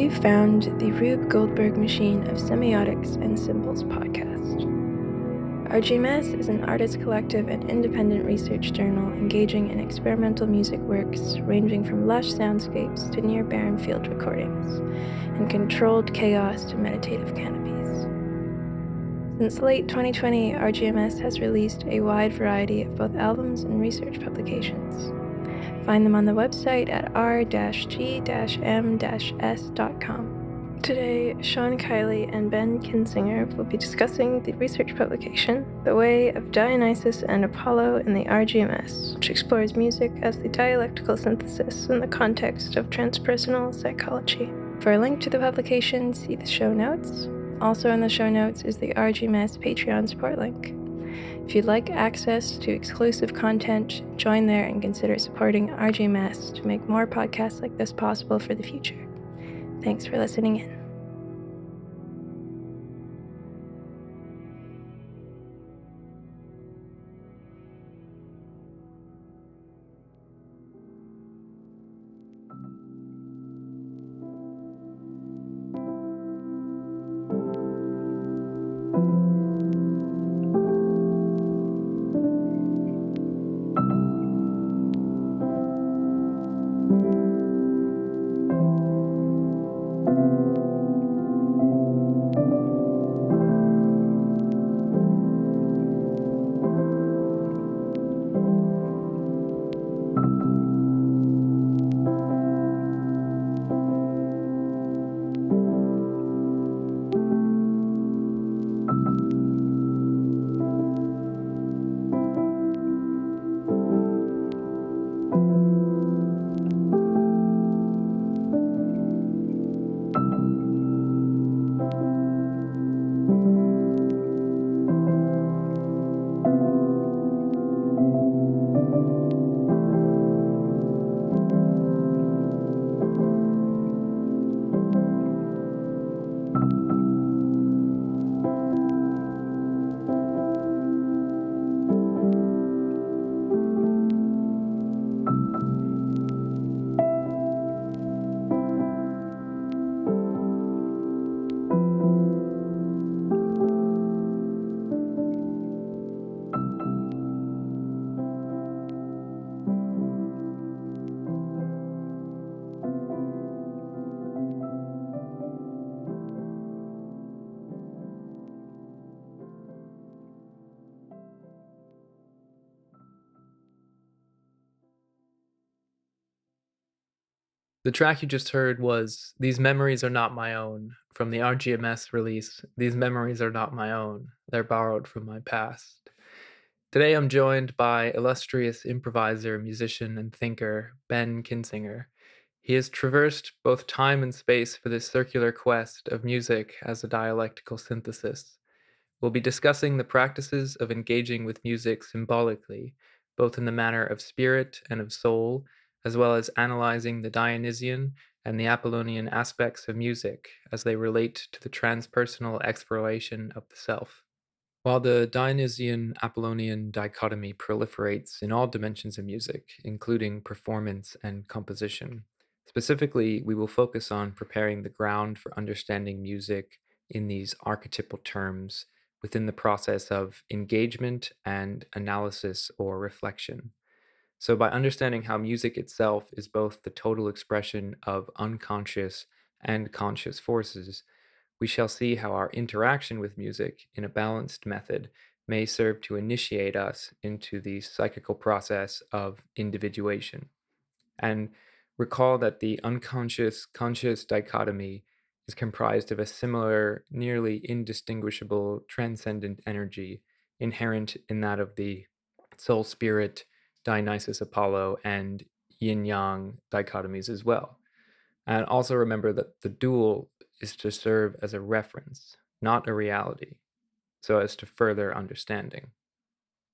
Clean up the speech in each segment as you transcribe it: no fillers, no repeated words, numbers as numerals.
You found the Rube Goldberg machine of Semiotics and Symbols podcast. RGMS is an artist collective and independent research journal engaging in experimental music works ranging from lush soundscapes to near barren field recordings, and controlled chaos to meditative canopies. Since late 2020, RGMS has released a wide variety of both albums and research publications. Find them on the website at r-g-m-s.com. Today, Sean Kiley and Ben Kinsinger will be discussing the research publication, The Way of Dionysus and Apollo in the RGMS, which explores music as the dialectical synthesis in the context of transpersonal psychology. For a link to the publication, see the show notes. Also in the show notes is the RGMS Patreon support link. If you'd like access to exclusive content, join there and consider supporting RGMS to make more podcasts like this possible for the future. Thanks for listening in. The track you just heard was These Memories Are Not My Own from the RGMS release, These Memories Are Not My Own, They're Borrowed From My Past. Today I'm joined by illustrious improviser, musician, and thinker Ben Kinsinger. He has traversed both time and space for this circular quest of music as a dialectical synthesis. We'll be discussing the practices of engaging with music symbolically, both in the manner of spirit and of soul, as well as analyzing the Dionysian and the Apollonian aspects of music as they relate to the transpersonal exploration of the self. While the Dionysian-Apollonian dichotomy proliferates in all dimensions of music, including performance and composition, specifically, we will focus on preparing the ground for understanding music in these archetypal terms within the process of engagement and analysis or reflection. So, by understanding how music itself is both the total expression of unconscious and conscious forces, we shall see how our interaction with music in a balanced method may serve to initiate us into the psychical process of individuation. And recall that the unconscious conscious dichotomy is comprised of a similar, nearly indistinguishable transcendent energy inherent in that of the soul spirit, Dionysus Apollo, and yin yang dichotomies as well. And also remember that the dual is to serve as a reference, not a reality, so as to further understanding.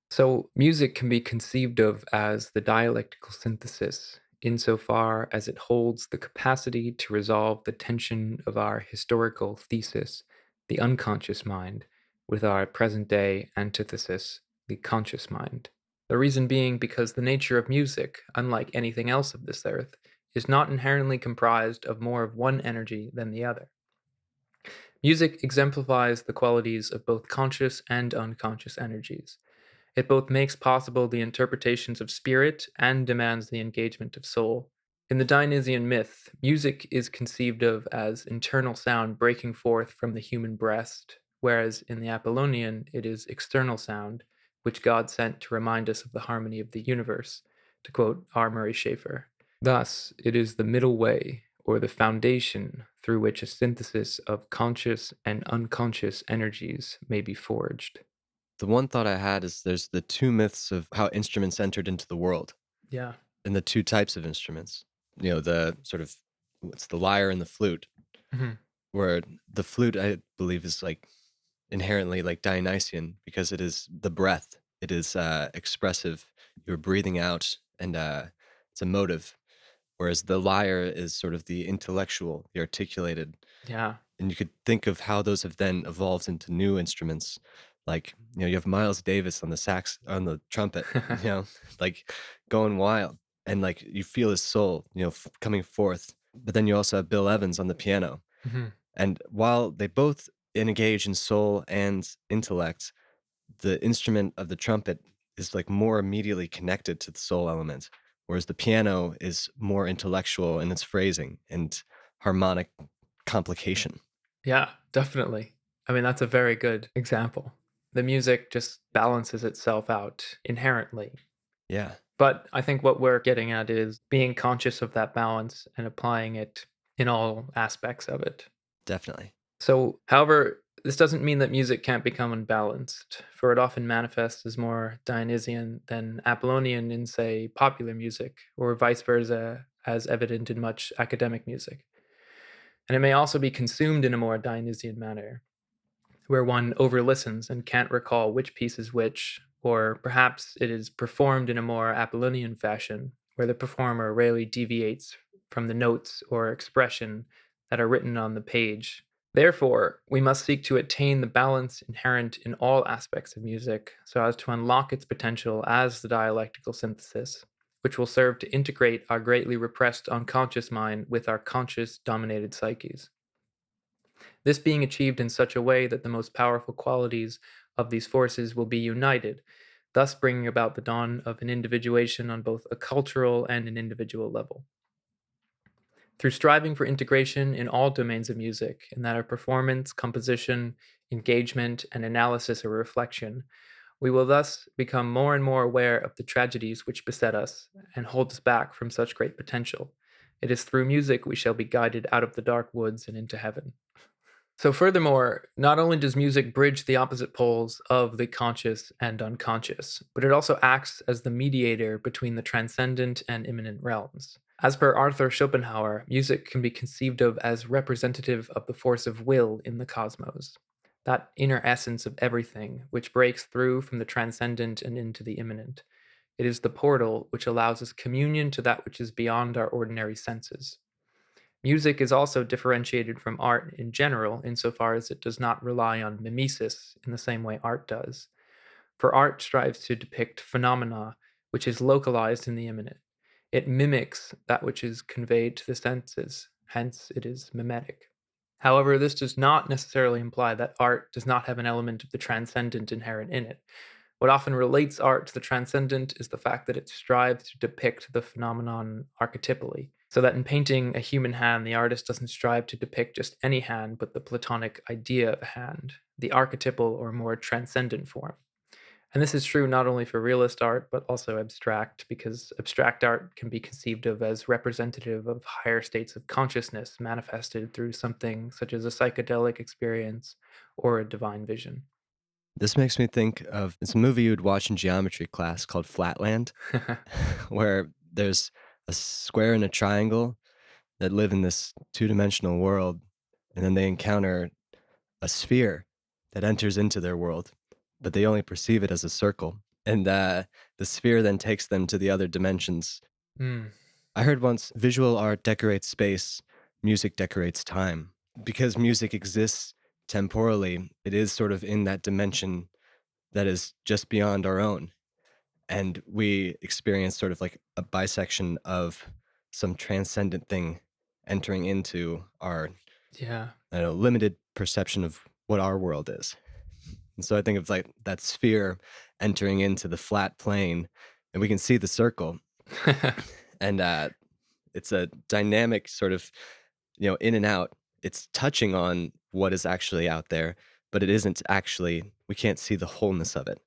So, music can be conceived of as the dialectical synthesis insofar as it holds the capacity to resolve the tension of our historical thesis, the unconscious mind, with our present day antithesis, the conscious mind. The reason being because the nature of music, unlike anything else of this earth, is not inherently comprised of more of one energy than the other. Music exemplifies the qualities of both conscious and unconscious energies. It both makes possible the interpretations of spirit and demands the engagement of soul. In the Dionysian myth, music is conceived of as internal sound breaking forth from the human breast, whereas in the Apollonian, it is external sound, which God sent to remind us of the harmony of the universe, to quote R. Murray Schafer. Thus, it is the middle way, or the foundation, through which a synthesis of conscious and unconscious energies may be forged. The one thought I had is there's the two myths of how instruments entered into the world Yeah. and the two types of instruments. The sort of what's the lyre and the flute, Mhm. where the flute, I believe, is like inherently like Dionysian because it is the breath. It is expressive. You're breathing out and it's emotive. Whereas the lyre is sort of the intellectual, the articulated. Yeah. And you could think of how those have then evolved into new instruments. Like, you have Miles Davis on the sax, on the trumpet, like going wild. And like you feel his soul, coming forth. But then you also have Bill Evans on the piano. Mhm. And while they both engage in soul and intellect, the instrument of the trumpet is like more immediately connected to the soul element, whereas the piano is more intellectual in its phrasing and harmonic complication. Yeah, definitely. I mean, that's a very good example. The music just balances itself out inherently. Yeah, But I think what we're getting at is being conscious of that balance and applying it in all aspects of it. definitely. So, however, this doesn't mean that music can't become unbalanced, for it often manifests as more Dionysian than Apollonian in, say, popular music, or vice versa, as evident in much academic music. And it may also be consumed in a more Dionysian manner, where one overlistens and can't recall which piece is which, or perhaps it is performed in a more Apollonian fashion, where the performer rarely deviates from the notes or expression that are written on the page. Therefore, we must seek to attain the balance inherent in all aspects of music so as to unlock its potential as the dialectical synthesis, which will serve to integrate our greatly repressed unconscious mind with our conscious dominated psyches. This being achieved in such a way that the most powerful qualities of these forces will be united, thus bringing about the dawn of an individuation on both a cultural and an individual level. Through striving for integration in all domains of music, in that of performance, composition, engagement, and analysis or reflection, we will thus become more and more aware of the tragedies which beset us and hold us back from such great potential. It is through music we shall be guided out of the dark woods and into heaven. So, furthermore, not only does music bridge the opposite poles of the conscious and unconscious, but it also acts as the mediator between the transcendent and immanent realms. As per Arthur Schopenhauer, music can be conceived of as representative of the force of will in the cosmos, that inner essence of everything which breaks through from the transcendent and into the immanent. It is the portal which allows us communion to that which is beyond our ordinary senses. Music is also differentiated from art in general insofar as it does not rely on mimesis in the same way art does. For art strives to depict phenomena which is localized in the immanent. It mimics that which is conveyed to the senses, hence it is mimetic. However, this does not necessarily imply that art does not have an element of the transcendent inherent in it. What often relates art to the transcendent is the fact that it strives to depict the phenomenon archetypally, so that in painting a human hand, the artist doesn't strive to depict just any hand, but the Platonic idea of a hand, the archetypal or more transcendent form. And this is true not only for realist art, but also abstract, because abstract art can be conceived of as representative of higher states of consciousness manifested through something such as a psychedelic experience or a divine vision. This makes me think of it's a movie you would watch in geometry class called Flatland, where there's a square and a triangle that live in this two-dimensional world, and then they encounter a sphere that enters into their world, but they only perceive it as a circle. And the sphere then takes them to the other dimensions. Mm, I heard once visual art decorates space, music decorates time. Because music exists temporally, it is sort of in that dimension that is just beyond our own. And we experience sort of like a bisection of some transcendent thing entering into our Yeah. limited perception of what our world is. And so I think of like that sphere entering into the flat plane, and we can see the circle, and it's a dynamic sort of, in and out. It's touching on what is actually out there, but it isn't actually, we can't see the wholeness of it.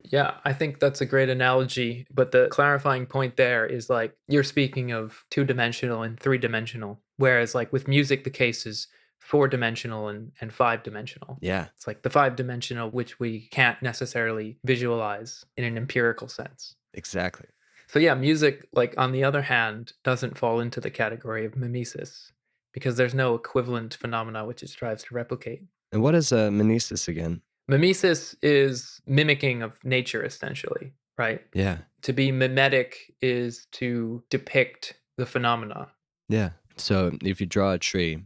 Yeah, I think that's a great analogy. But the clarifying point there is like you're speaking of 2-dimensional and 3-dimensional, whereas like with music, the case is 4-dimensional and 5-dimensional. Yeah, It's like the 5-dimensional, which we can't necessarily visualize in an empirical sense. exactly. So yeah, music, like on the other hand, doesn't fall into the category of mimesis because there's no equivalent phenomena which it strives to replicate. And what is mimesis again? Mimesis is mimicking of nature, essentially, right? Yeah, To be mimetic is to depict the phenomena. yeah. So if you draw a tree,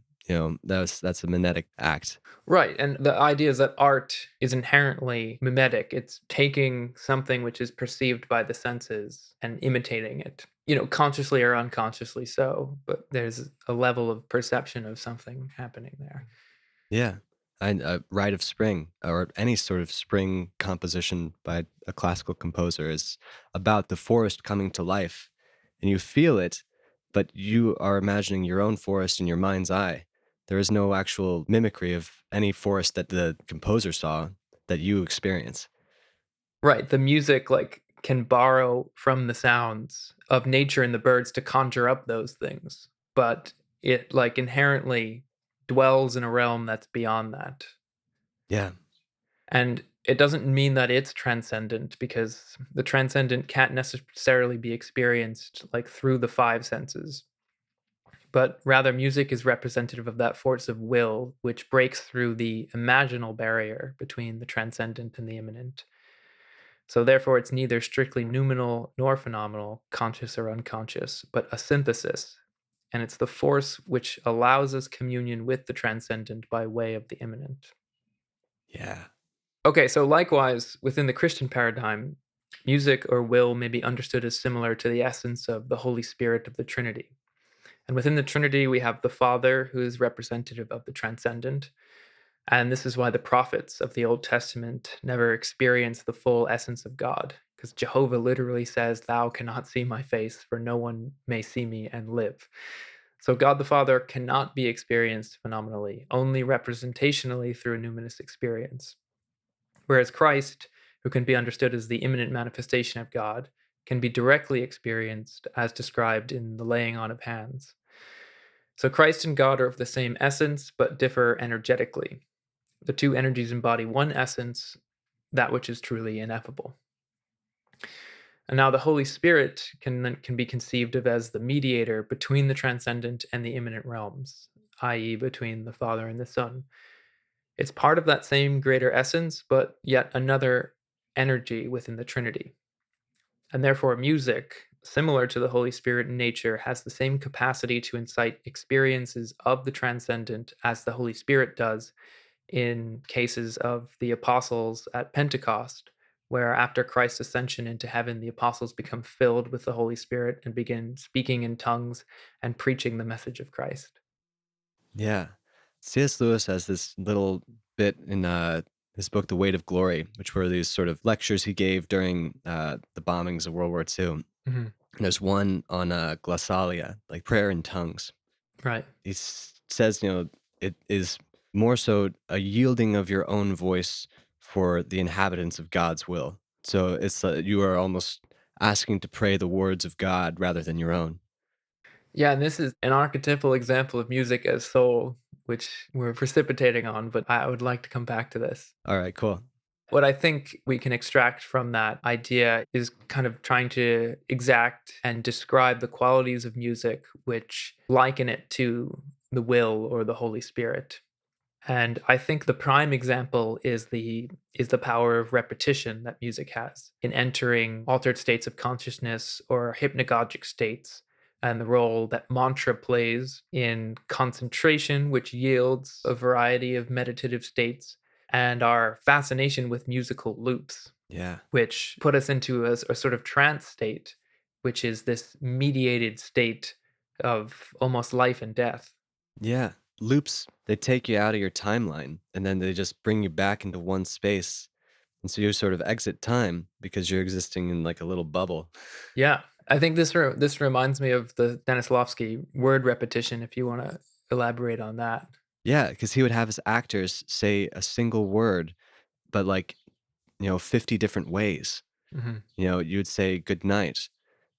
that's a mimetic act. Right. And the idea is that art is inherently mimetic. It's taking something which is perceived by the senses and imitating it, consciously or unconsciously so. But there's a level of perception of something happening there. Yeah. And Rite of Spring, or any sort of spring composition by a classical composer, is about the forest coming to life. And you feel it, but you are imagining your own forest in your mind's eye. There is no actual mimicry of any forest that the composer saw that you experience. Right. The music like can borrow from the sounds of nature and the birds to conjure up those things, but it like inherently dwells in a realm that's beyond that. Yeah. And it doesn't mean that it's transcendent because the transcendent can't necessarily be experienced like through the 5 senses. But rather, music is representative of that force of will which breaks through the imaginal barrier between the transcendent and the immanent. So therefore, it's neither strictly noumenal nor phenomenal, conscious or unconscious, but a synthesis. And it's the force which allows us communion with the transcendent by way of the immanent. Yeah. Okay, so likewise, within the Christian paradigm, music or will may be understood as similar to the essence of the Holy Spirit of the Trinity. And within the Trinity, we have the Father, who is representative of the transcendent. And this is why the prophets of the Old Testament never experience the full essence of God, because Jehovah literally says, "Thou cannot see my face, for no one may see me and live." So God the Father cannot be experienced phenomenally, only representationally through a numinous experience. Whereas Christ, who can be understood as the immanent manifestation of God, can be directly experienced as described in the laying on of hands. So Christ and God are of the same essence, but differ energetically. The two energies embody one essence, that which is truly ineffable. And now the Holy Spirit can be conceived of as the mediator between the transcendent and the immanent realms, i.e., between the Father and the Son. It's part of that same greater essence, but yet another energy within the Trinity. And therefore, music, similar to the Holy Spirit in nature, has the same capacity to incite experiences of the transcendent as the Holy Spirit does in cases of the apostles at Pentecost, where after Christ's ascension into heaven, the apostles become filled with the Holy Spirit and begin speaking in tongues and preaching the message of Christ. Yeah. C.S. Lewis has this little bit in his book, The Weight of Glory, which were these sort of lectures he gave during the bombings of World War II. Mm-hmm. And there's one on glossalia, like prayer in tongues. Right. He says, it is more so a yielding of your own voice for the inhabitants of God's will. So it's you are almost asking to pray the words of God rather than your own. Yeah, and this is an archetypal example of music as soul, which we're precipitating on, but I would like to come back to this. All right, cool. What I think we can extract from that idea is kind of trying to exact and describe the qualities of music which liken it to the will or the Holy Spirit. And I think the prime example is the power of repetition that music has in entering altered states of consciousness or hypnagogic states, and the role that mantra plays in concentration, which yields a variety of meditative states, and our fascination with musical loops, Yeah. which put us into a sort of trance state, which is this mediated state of almost life and death. Yeah. Loops, they take you out of your timeline and then they just bring you back into one space. And so you sort of exit time because you're existing in like a little bubble. Yeah, I think this reminds me of the Stanislavski word repetition, if you want to elaborate on that. Yeah, because he would have his actors say a single word, but like, 50 different ways. Mhm. You would say good night,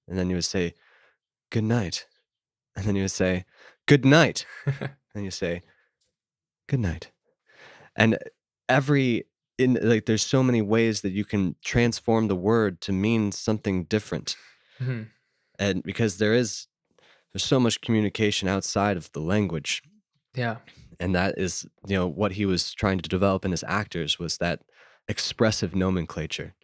and then you would say good night, and then you would say good night, and you say good night. And every in like there's so many ways that you can transform the word to mean something different. Mhm. And because there's so much communication outside of the language. Yeah. And that is, what he was trying to develop in his actors was that expressive nomenclature.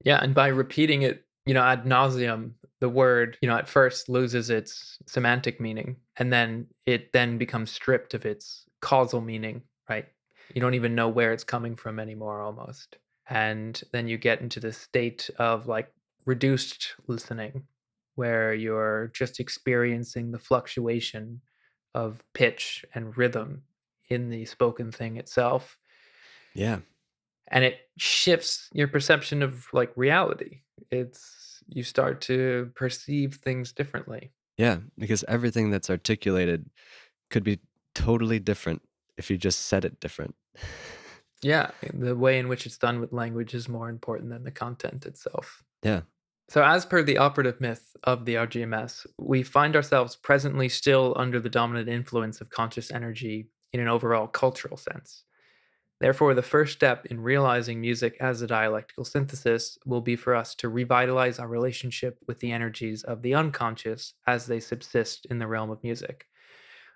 Yeah, and by repeating it, ad nauseum, the word, at first loses its semantic meaning, and then it then becomes stripped of its causal meaning, right? You don't even know where it's coming from anymore almost. And then you get into this state of like reduced listening, where you're just experiencing the fluctuation of pitch and rhythm in the spoken thing itself, Yeah. and it shifts your perception of like reality. It's you start to perceive things differently. Yeah. Because everything that's articulated could be totally different if you just said it different. Yeah, the way in which it's done with language is more important than the content itself. Yeah. So, as per the operative myth of the RGMS, we find ourselves presently still under the dominant influence of conscious energy in an overall cultural sense. Therefore, the first step in realizing music as a dialectical synthesis will be for us to revitalize our relationship with the energies of the unconscious as they subsist in the realm of music.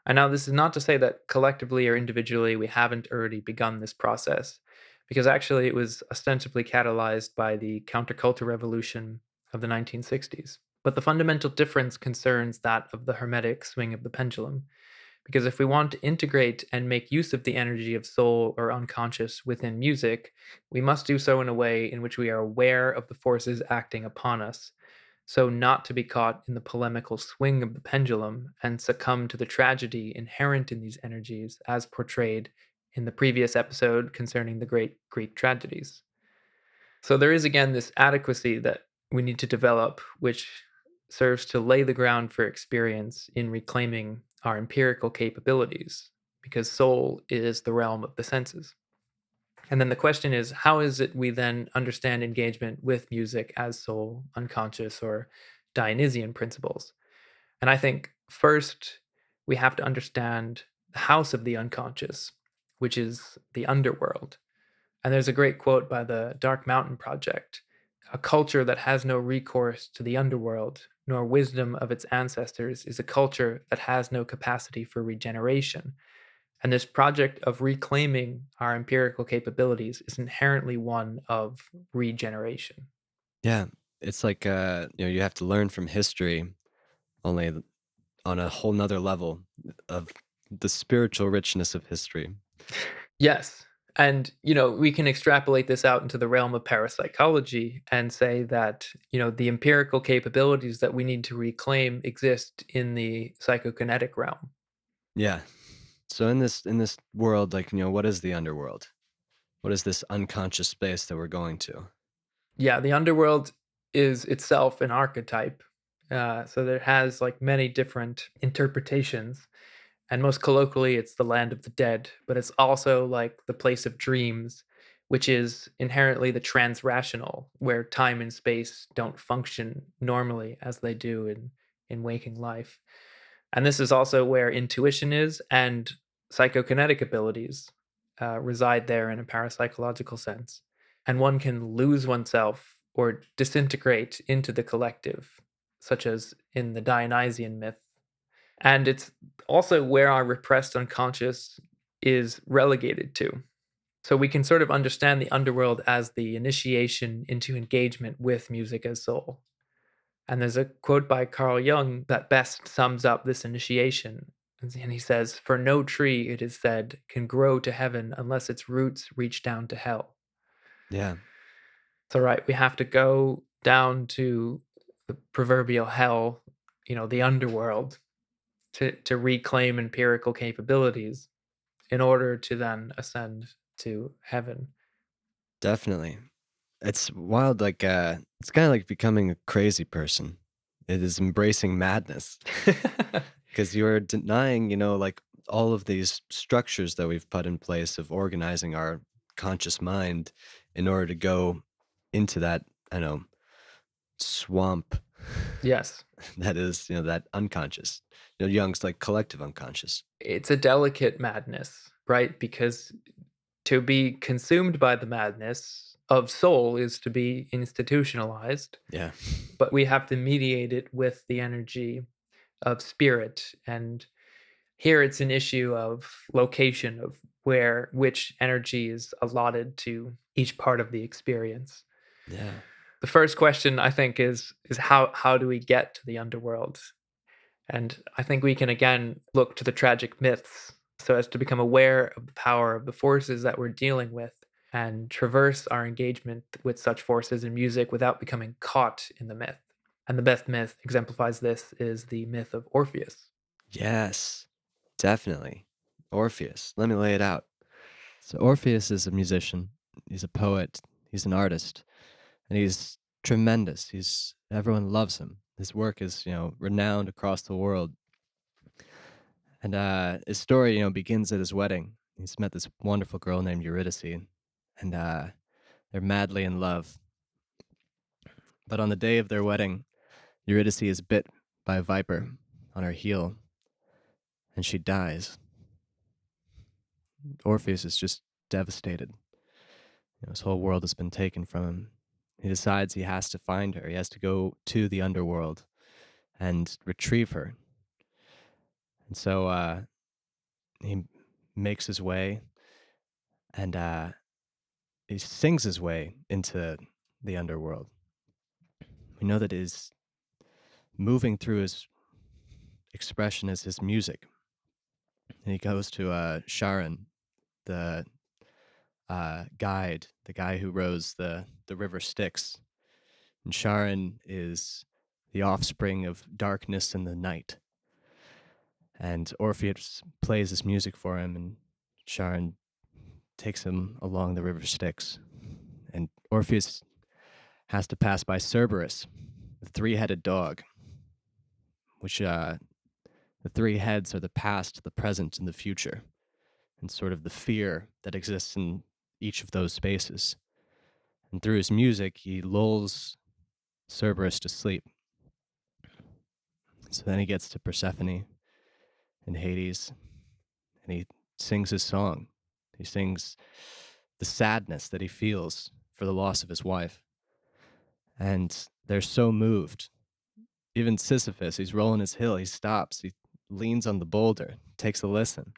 And now, this is not to say that collectively or individually we haven't already begun this process, because actually it was ostensibly catalyzed by the counterculture revolution of the 1960s. But the fundamental difference concerns that of the hermetic swing of the pendulum. Because if we want to integrate and make use of the energy of soul or unconscious within music, we must do so in a way in which we are aware of the forces acting upon us, so not to be caught in the polemical swing of the pendulum and succumb to the tragedy inherent in these energies as portrayed in the previous episode concerning the great Greek tragedies. So there is again this adequacy that we need to develop, which serves to lay the ground for experience in reclaiming our empirical capabilities, because soul is the realm of the senses. And then the question is, how is it we then understand engagement with music as soul, unconscious, or Dionysian principles? And I think first we have to understand the house of the unconscious, which is the underworld. And there's a great quote by the Dark Mountain Project: "A culture that has no recourse to the underworld, nor wisdom of its ancestors, is a culture that has no capacity for regeneration." And this project of reclaiming our empirical capabilities is inherently one of regeneration. Yeah. It's like, you have to learn from history only on a whole nother level of the spiritual richness of history. Yes. And, we can extrapolate this out into the realm of parapsychology and say that, the empirical capabilities that we need to reclaim exist in the psychokinetic realm. Yeah. So in this world, like, what is the underworld? What is this unconscious space that we're going to? Yeah, the underworld is itself an archetype. So there has like many different interpretations. And most colloquially, it's the land of the dead, but it's also like the place of dreams, which is inherently the transrational, where time and space don't function normally as they do in waking life. And this is also where intuition is, and psychokinetic abilities reside there in a parapsychological sense. And one can lose oneself or disintegrate into the collective, such as in the Dionysian myth. And it's also where our repressed unconscious is relegated to. So we can sort of understand the underworld as the initiation into engagement with music as soul. And there's a quote by Carl Jung that best sums up this initiation. And he says, "For no tree, it is said, can grow to heaven unless its roots reach down to hell." Yeah. So, right, we have to go down to the proverbial hell, the underworld, to reclaim empirical capabilities in order to then ascend to heaven. Definitely. It's wild, like, it's kind of like becoming a crazy person. It is embracing madness because you're denying, like all of these structures that we've put in place of organizing our conscious mind in order to go into that, I know, swamp Yes. that is, that unconscious. Jung's like collective unconscious. It's a delicate madness, right? Because to be consumed by the madness of soul is to be institutionalized, Yeah. but we have to mediate it with the energy of spirit. And here it's an issue of location, of which energy is allotted to each part of the experience. Yeah. The first question, I think, is how do we get to the underworld? And I think we can again look to the tragic myths so as to become aware of the power of the forces that we're dealing with and traverse our engagement with such forces in music without becoming caught in the myth. And the best myth exemplifies this is the myth of Orpheus. Yes, definitely. Orpheus. Let me lay it out. So Orpheus is a musician. He's a poet. He's an artist, and he's tremendous. Everyone loves him. His work is, renowned across the world. And his story, begins at his wedding. He's met this wonderful girl named Eurydice, and they're madly in love. But on the day of their wedding, Eurydice is bit by a viper on her heel, and she dies. Orpheus is just devastated. His whole world has been taken from him. He decides he has to find her. He has to go to the underworld and retrieve her. And so he makes his way, and he sings his way into the underworld. We know that his moving through his expression is his music. And he goes to Charon, the guide, the guy who rows the river Styx. And Charon is the offspring of darkness and the night. And Orpheus plays his music for him, and Charon takes him along the river Styx. And Orpheus has to pass by Cerberus, the three-headed dog, which the three heads are the past, the present, and the future, and sort of the fear that exists in each of those spaces. And through his music, he lulls Cerberus to sleep. So then he gets to Persephone and Hades, and he sings his song. He sings the sadness that he feels for the loss of his wife. And they're so moved. Even Sisyphus, he's rolling his hill, he stops, he leans on the boulder, takes a listen.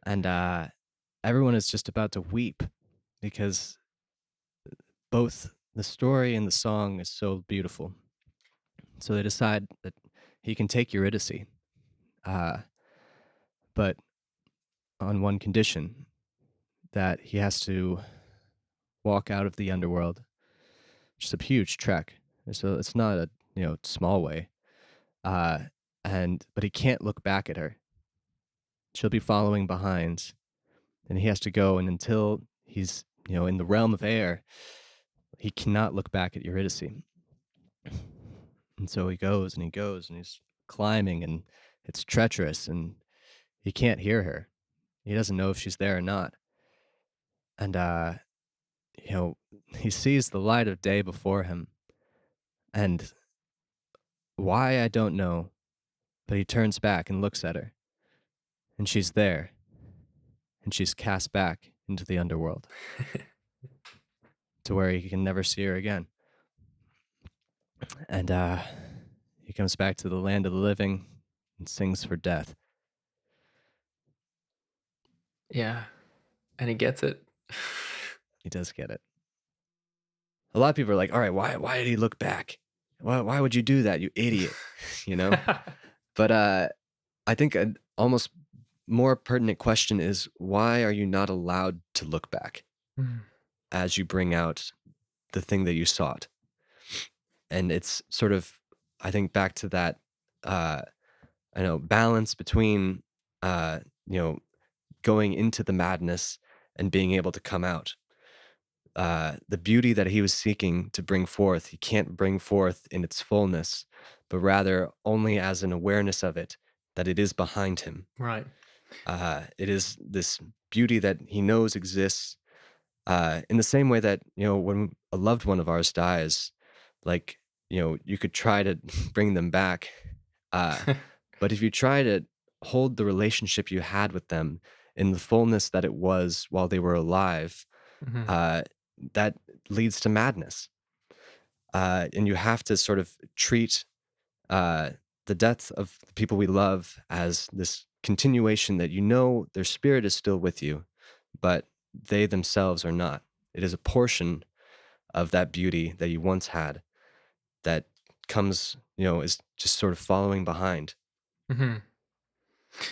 And everyone is just about to weep because both the story and the song is so beautiful. So they decide that he can take Eurydice, but on one condition, that he has to walk out of the underworld, which is a huge trek. So it's not a small way, but he can't look back at her. She'll be following behind, and he has to go. And until he's in the realm of air, he cannot look back at Eurydice. And so he goes and he goes and he's climbing, and it's treacherous, and he can't hear her. He doesn't know if she's there or not. And he sees the light of day before him, and why I don't know, but he turns back and looks at her, and she's there, and she's cast back into the underworld to where he can never see her again. And he comes back to the land of the living and sings for death. Yeah, and he gets it. He does get it. A lot of people are like, all right, why did he look back? Why would you do that, you idiot? But I think an almost more pertinent question is, why are you not allowed to look back as you bring out the thing that you sought? And it's sort of, I think, back to that balance between going into the madness and being able to come out. The beauty that he was seeking to bring forth, he can't bring forth in its fullness, but rather only as an awareness of it, that it is behind him. Right. It is this beauty that he knows exists, in the same way that, when a loved one of ours dies, like, you could try to bring them back. But if you try to hold the relationship you had with them in the fullness that it was while they were alive, Mhm. that leads to madness. And you have to sort of treat the death of the people we love as this continuation that their spirit is still with you, but they themselves are not. It is a portion of that beauty that you once had that comes, is just sort of following behind. Mhm.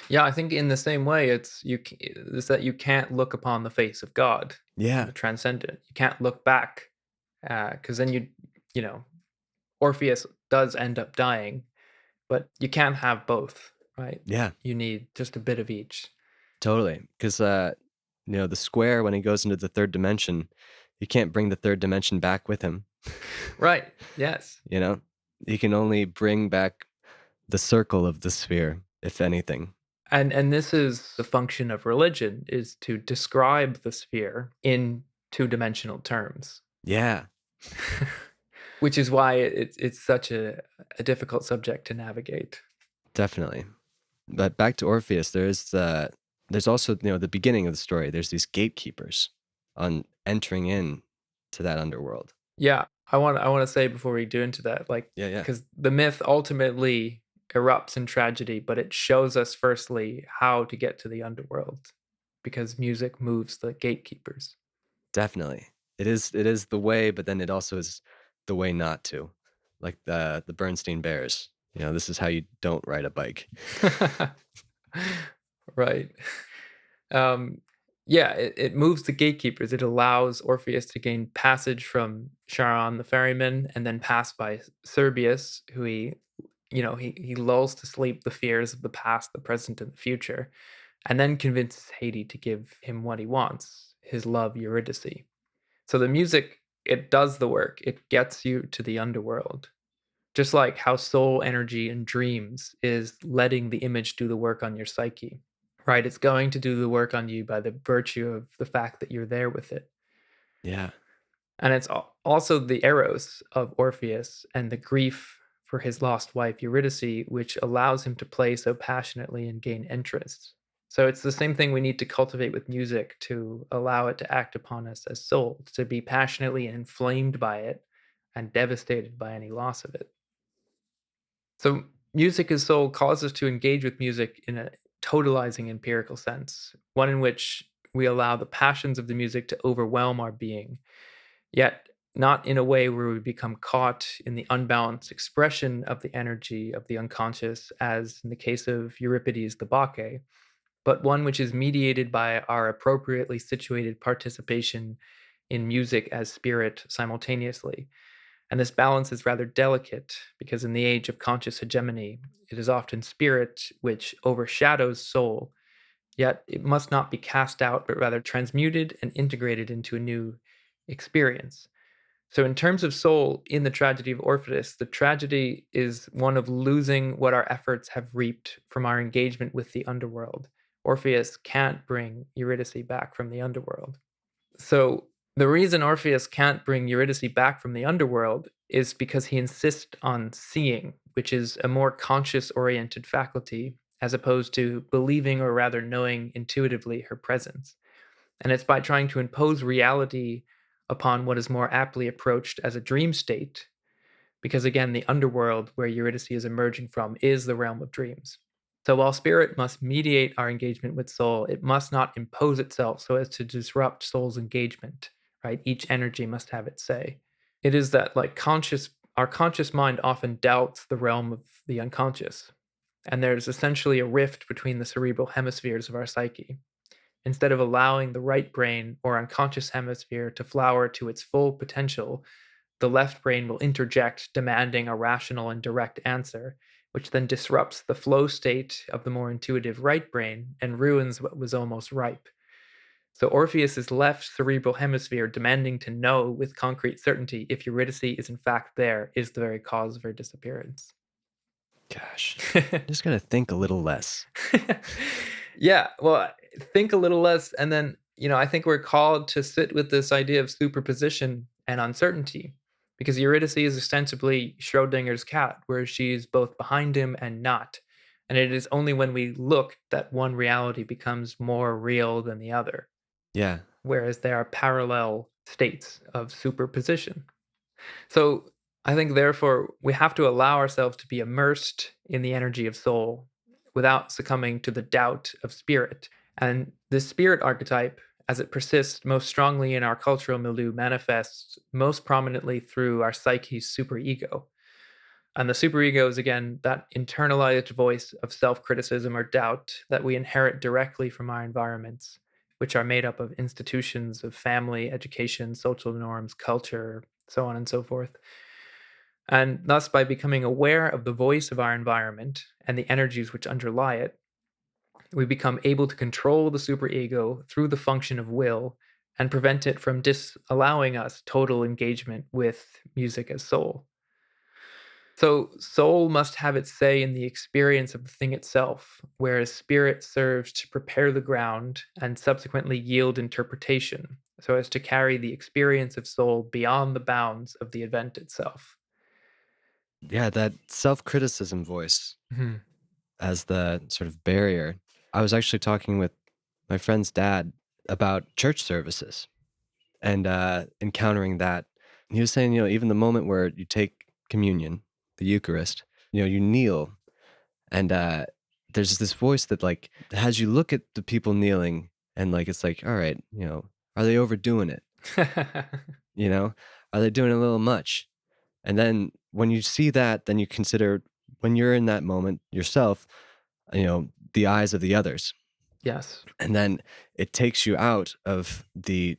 Yeah, I think in the same way, is that you can't look upon the face of God, Yeah, the transcendent. You can't look back, because then you know, Orpheus does end up dying, but you can't have both, right? yeah, You need just a bit of each. totally. Because, the square, when he goes into the third dimension, you can't bring the third dimension back with him. Right. Yes. You know, he can only bring back the circle of the sphere, if anything. And this is the function of religion, is to describe the sphere in two-dimensional terms. Yeah, Which is why it's such a difficult subject to navigate. definitely. But back to Orpheus, there's also, the beginning of the story. There's these gatekeepers on entering in to that underworld. Yeah, I wanna say before we do into that, like, Yeah, yeah. because the myth ultimately erupts in tragedy, but it shows us firstly how to get to the underworld, because music moves the gatekeepers. Definitely. It is the way, but then it also is the way not to. Like the Bernstein Bears. This is how you don't ride a bike. Right. Um, yeah, it moves the gatekeepers. It allows Orpheus to gain passage from Charon the ferryman and then pass by Cerberus, who he lulls to sleep the fears of the past, the present, and the future, and then convinces Hades to give him what he wants, his love Eurydice. So the music, it does the work. It gets you to the underworld. Just like how soul energy in dreams is letting the image do the work on your psyche, right? It's going to do the work on you by the virtue of the fact that you're there with it. Yeah. And it's also the eros of Orpheus and the grief for his lost wife Eurydice, which allows him to play so passionately and gain interest. So it's the same thing we need to cultivate with music to allow it to act upon us as souls, to be passionately inflamed by it and devastated by any loss of it. So music as soul calls us to engage with music in a totalizing empirical sense, one in which we allow the passions of the music to overwhelm our being, yet not in a way where we become caught in the unbalanced expression of the energy of the unconscious, as in the case of Euripides the Bacchae, but one which is mediated by our appropriately situated participation in music as spirit simultaneously. And this balance is rather delicate because in the age of conscious hegemony, it is often spirit which overshadows soul, yet it must not be cast out, but rather transmuted and integrated into a new experience. So, in terms of soul, in the tragedy of Orpheus, the tragedy is one of losing what our efforts have reaped from our engagement with the underworld. Orpheus can't bring Eurydice back from the underworld. So, the reason Orpheus can't bring Eurydice back from the underworld is because he insists on seeing, which is a more conscious oriented faculty, as opposed to believing or rather knowing intuitively her presence. And it's by trying to impose reality upon what is more aptly approached as a dream state, because again, the underworld where Eurydice is emerging from is the realm of dreams. So while spirit must mediate our engagement with soul, it must not impose itself so as to disrupt soul's engagement, right? Each energy must have its say. It is that our conscious mind often doubts the realm of the unconscious. And there's essentially a rift between the cerebral hemispheres of our psyche. Instead of allowing the right brain or unconscious hemisphere to flower to its full potential, the left brain will interject, demanding a rational and direct answer, which then disrupts the flow state of the more intuitive right brain and ruins what was almost ripe. So Orpheus's left cerebral hemisphere, demanding to know with concrete certainty if Eurydice is in fact there, is the very cause of her disappearance. Gosh, just gotta think a little less. Yeah, well, think a little less, and then, I think we're called to sit with this idea of superposition and uncertainty, because Eurydice is ostensibly Schrodinger's cat, where she's both behind him and not. And it is only when we look that one reality becomes more real than the other, Yeah. whereas there are parallel states of superposition. So I think, therefore, we have to allow ourselves to be immersed in the energy of soul without succumbing to the doubt of spirit. And the spirit archetype, as it persists most strongly in our cultural milieu, manifests most prominently through our psyche's superego. And the superego is, again, that internalized voice of self-criticism or doubt that we inherit directly from our environments, which are made up of institutions of family, education, social norms, culture, so on and so forth. And thus, by becoming aware of the voice of our environment and the energies which underlie it, we become able to control the superego through the function of will and prevent it from disallowing us total engagement with music as soul. So, soul must have its say in the experience of the thing itself, whereas spirit serves to prepare the ground and subsequently yield interpretation, so as to carry the experience of soul beyond the bounds of the event itself. Yeah, that self-criticism voice Mhm. as the sort of barrier. I was actually talking with my friend's dad about church services and encountering that. He was saying, even the moment where you take communion, the Eucharist, you kneel, and there's this voice that like has you look at the people kneeling, and like it's like, all right, are they overdoing it? You know, are they doing a little much? And then when you see that, then you consider when you're in that moment yourself, the eyes of the others. Yes. And then it takes you out of the,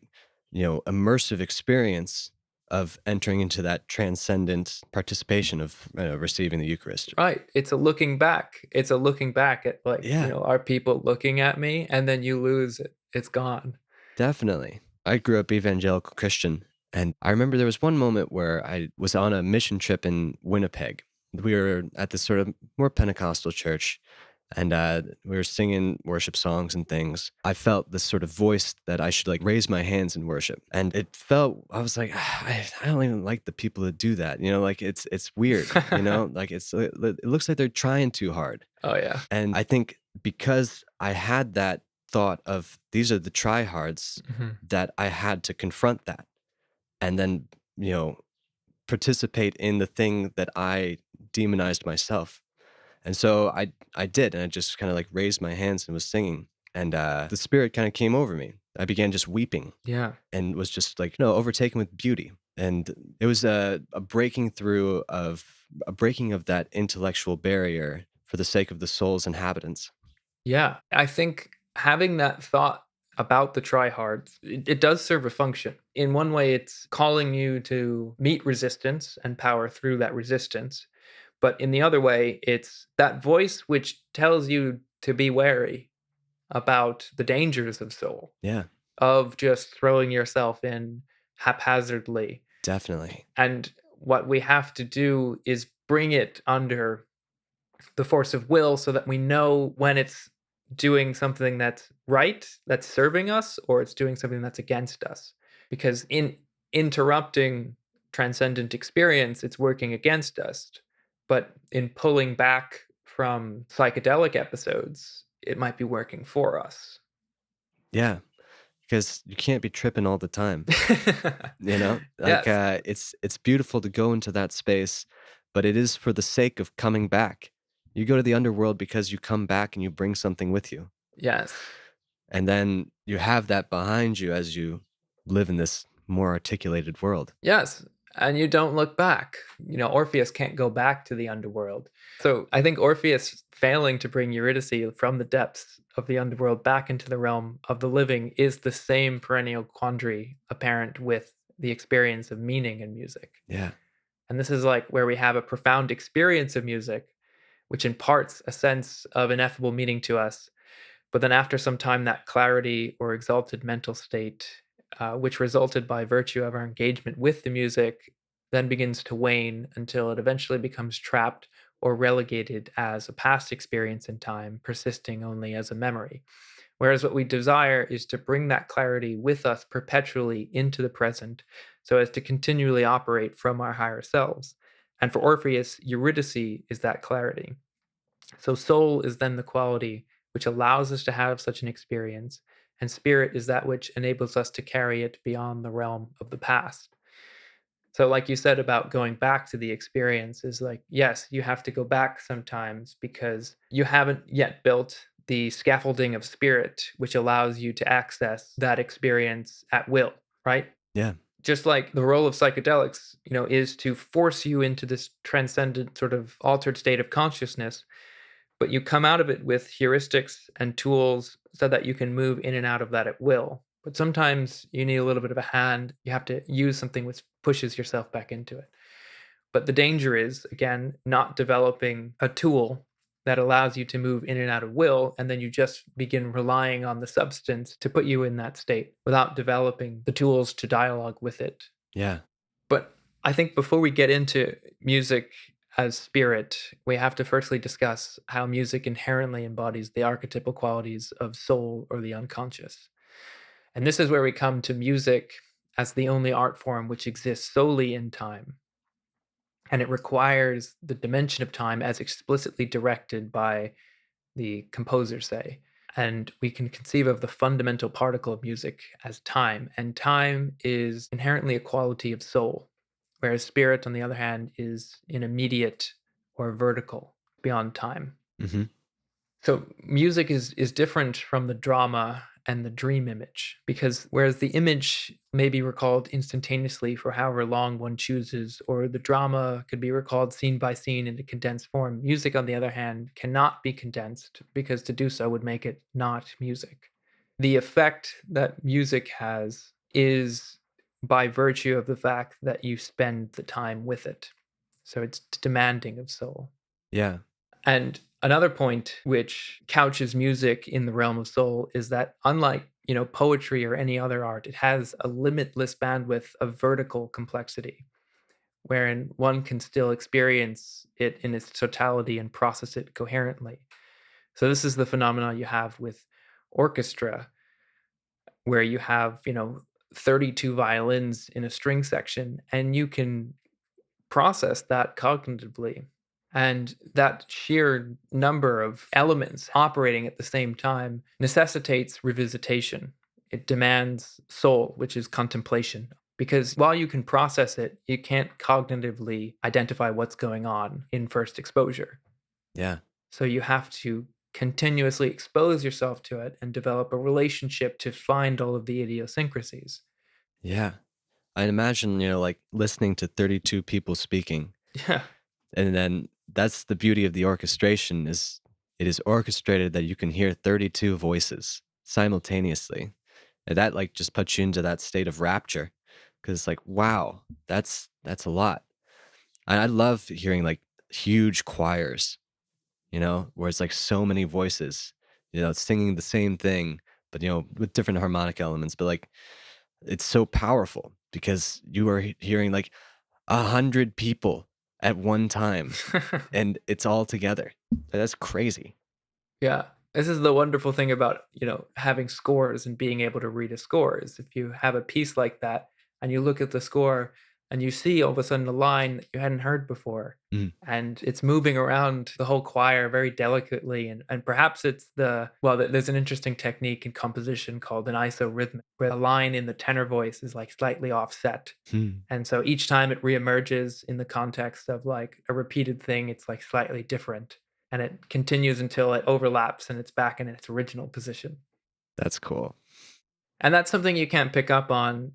immersive experience of entering into that transcendent participation of receiving the Eucharist. Right. It's a looking back. It's a looking back at, like, Yeah, are people looking at me? And then you lose it. It's gone. definitely. I grew up evangelical Christian, and I remember there was one moment where I was on a mission trip in Winnipeg. We were at this sort of more Pentecostal church, and we were singing worship songs and things. I felt this sort of voice that I should like raise my hands in worship, and it felt I was like, I don't even like the people that do that. Like it's weird. Like it looks like they're trying too hard. Oh, yeah. And I think because I had that thought of these are the tryhards, Mhm. that I had to confront that and then, participate in the thing that I demonized myself. And so I did, and I just kind of like raised my hands and was singing. And the spirit kind of came over me. I began just weeping Yeah. and was just like, overtaken with beauty. And it was a breaking through of a breaking of that intellectual barrier for the sake of the soul's inhabitants. Yeah. I think having that thought about the tryhards, it does serve a function. In one way, it's calling you to meet resistance and power through that resistance. But in the other way, it's that voice which tells you to be wary about the dangers of soul, Yeah, of just throwing yourself in haphazardly. definitely. And what we have to do is bring it under the force of will so that we know when it's doing something that's right, that's serving us, or it's doing something that's against us. Because in interrupting transcendent experience, it's working against us. But in pulling back from psychedelic episodes, it might be working for us. Yeah, because you can't be tripping all the time. Like Yes. it's beautiful to go into that space, but it is for the sake of coming back. You go to the underworld because you come back and you bring something with you. Yes. And then you have that behind you as you live in this more articulated world. Yes, and you don't look back. Orpheus can't go back to the underworld. So I think Orpheus failing to bring Eurydice from the depths of the underworld back into the realm of the living is the same perennial quandary apparent with the experience of meaning in music. Yeah. And this is like where we have a profound experience of music, which imparts a sense of ineffable meaning to us. But then after some time, that clarity or exalted mental state, which resulted by virtue of our engagement with the music, then begins to wane until it eventually becomes trapped or relegated as a past experience in time, persisting only as a memory. Whereas what we desire is to bring that clarity with us perpetually into the present, so as to continually operate from our higher selves. And for Orpheus, Eurydice is that clarity. So soul is then the quality which allows us to have such an experience, and spirit is that which enables us to carry it beyond the realm of the past. So, like you said about going back to the experience, is like, yes, you have to go back sometimes because you haven't yet built the scaffolding of spirit, which allows you to access that experience at will, right? Yeah. Just like the role of psychedelics, is to force you into this transcendent sort of altered state of consciousness, but you come out of it with heuristics and tools so that you can move in and out of that at will. But sometimes you need a little bit of a hand. You have to use something which pushes yourself back into it. But the danger is, again, not developing a tool that allows you to move in and out of will, and then you just begin relying on the substance to put you in that state without developing the tools to dialogue with it. Yeah. But I think before we get into music as spirit, we have to firstly discuss how music inherently embodies the archetypal qualities of soul or the unconscious. And this is where we come to music as the only art form which exists solely in time. And it requires the dimension of time as explicitly directed by the composer, say. And we can conceive of the fundamental particle of music as time. And time is inherently a quality of soul, whereas spirit, on the other hand, is an immediate or vertical beyond time. Mm-hmm. So music is different from the drama and the dream image, because whereas the image may be recalled instantaneously for however long one chooses, or the drama could be recalled scene by scene in a condensed form, music, on the other hand, cannot be condensed, because to do so would make it not music. The effect that music has is by virtue of the fact that you spend the time with it. So it's demanding of soul. Yeah. And another point which couches music in the realm of soul is that, unlike, poetry or any other art, it has a limitless bandwidth of vertical complexity, wherein one can still experience it in its totality and process it coherently. So this is the phenomena you have with orchestra, where you have, 32 violins in a string section, and you can process that cognitively. And that sheer number of elements operating at the same time necessitates revisitation. It demands soul, which is contemplation. Because while you can process it, you can't cognitively identify what's going on in first exposure. Yeah. So you have to continuously expose yourself to it and develop a relationship to find all of the idiosyncrasies. Yeah. I imagine, like listening to 32 people speaking. Yeah. And then that's the beauty of the orchestration is it is orchestrated that you can hear 32 voices simultaneously. And that like just puts you into that state of rapture. Cause it's like, wow, that's a lot. I love hearing like huge choirs, where it's like so many voices, singing the same thing, but with different harmonic elements. But like it's so powerful because you are hearing like 100 people at one time and it's all together. That's crazy. Yeah. This is the wonderful thing about, having scores and being able to read a score is if you have a piece like that and you look at the score and you see all of a sudden a line that you hadn't heard before, Mm. and it's moving around the whole choir very delicately. And perhaps it's there's an interesting technique in composition called an isorhythmic, where the line in the tenor voice is like slightly offset. Hmm. And so each time it reemerges in the context of like a repeated thing, it's like slightly different. And it continues until it overlaps and it's back in its original position. That's cool. And that's something you can't pick up on,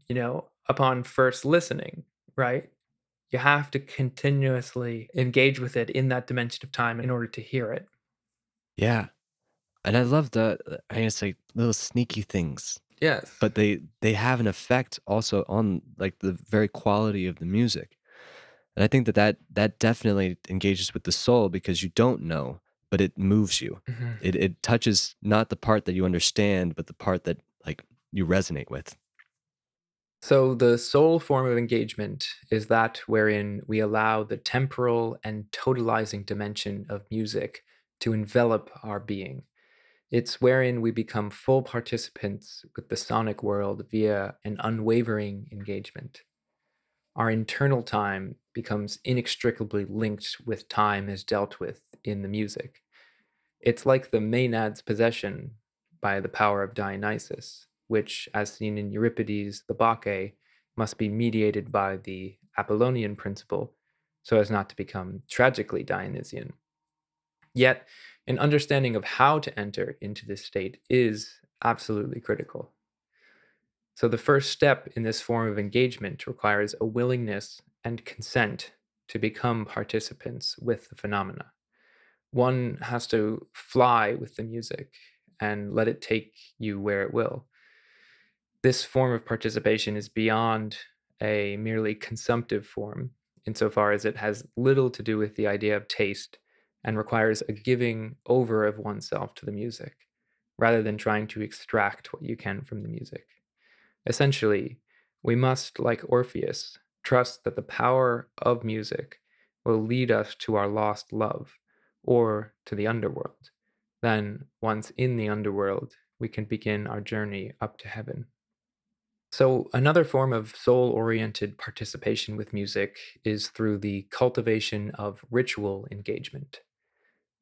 upon first listening, right? You have to continuously engage with it in that dimension of time in order to hear it. Yeah. And I love I guess like little sneaky things, Yes. but they have an effect also on like the very quality of the music. And I think that definitely engages with the soul because you don't know, but it moves you. Mhm. It touches not the part that you understand, but the part that like you resonate with. So, the soul form of engagement is that wherein we allow the temporal and totalizing dimension of music to envelop our being. It's wherein we become full participants with the sonic world via an unwavering engagement. Our internal time becomes inextricably linked with time as dealt with in the music. It's like the Maenad's possession by the power of Dionysus, which, as seen in Euripides' The Bacchae, must be mediated by the Apollonian principle so as not to become tragically Dionysian. Yet, an understanding of how to enter into this state is absolutely critical. So, the first step in this form of engagement requires a willingness and consent to become participants with the phenomena. One has to fly with the music and let it take you where it will. This form of participation is beyond a merely consumptive form, insofar as it has little to do with the idea of taste and requires a giving over of oneself to the music, rather than trying to extract what you can from the music. Essentially, we must, like Orpheus, trust that the power of music will lead us to our lost love or to the underworld. Then, once in the underworld, we can begin our journey up to heaven. So, another form of soul oriented participation with music is through the cultivation of ritual engagement.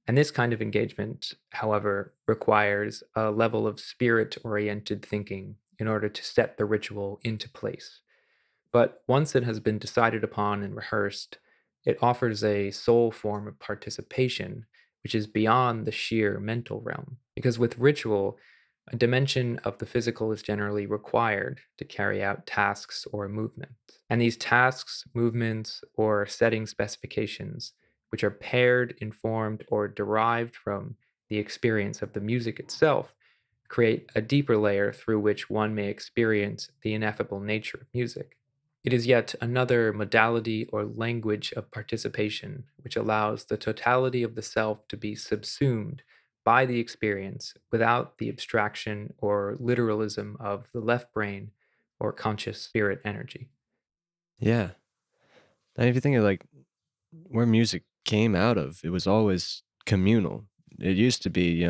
And this kind of engagement, however, requires a level of spirit oriented thinking in order to set the ritual into place. But once it has been decided upon and rehearsed, it offers a soul form of participation which is beyond the sheer mental realm. Because with ritual, a dimension of the physical is generally required to carry out tasks or movements. And these tasks, movements, or setting specifications, which are paired, informed, or derived from the experience of the music itself, create a deeper layer through which one may experience the ineffable nature of music. It is yet another modality or language of participation which allows the totality of the self to be subsumed by the experience without the abstraction or literalism of the left brain or conscious spirit energy. Yeah. And if you think of like where music came out of, it was always communal. It used to be,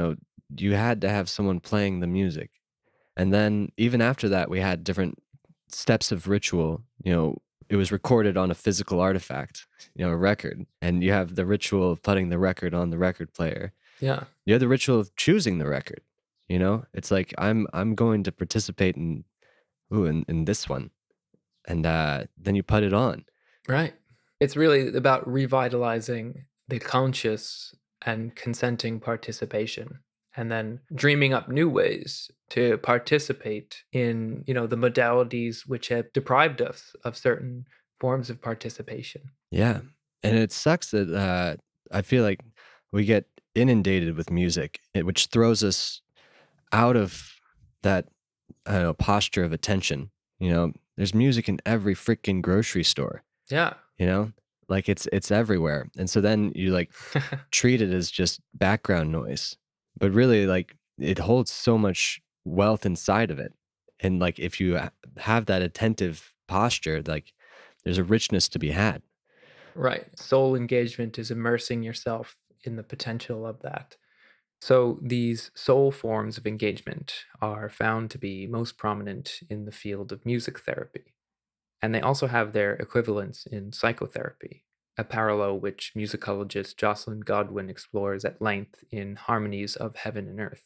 you had to have someone playing the music. And then even after that, we had different steps of ritual. It was recorded on a physical artifact, a record. And you have the ritual of putting the record on the record player. Yeah, You have the ritual of choosing the record. It's like I'm going to participate in this one. And then you put it on. right. It's really about revitalizing the conscious and consenting participation and then dreaming up new ways to participate in, the modalities which have deprived us of certain forms of participation. Yeah. And it sucks that I feel like we get inundated with music, which throws us out of that, I don't know, posture of attention. There's music in every freaking grocery store, Yeah. you know, like it's everywhere. And so then you like treat it as just background noise, but really like it holds so much wealth inside of it. And like if you have that attentive posture, like there's a richness to be had. Right. Soul engagement is immersing yourself in the potential of that. So, these soul forms of engagement are found to be most prominent in the field of music therapy. And they also have their equivalents in psychotherapy, a parallel which musicologist Jocelyn Godwin explores at length in Harmonies of Heaven and Earth.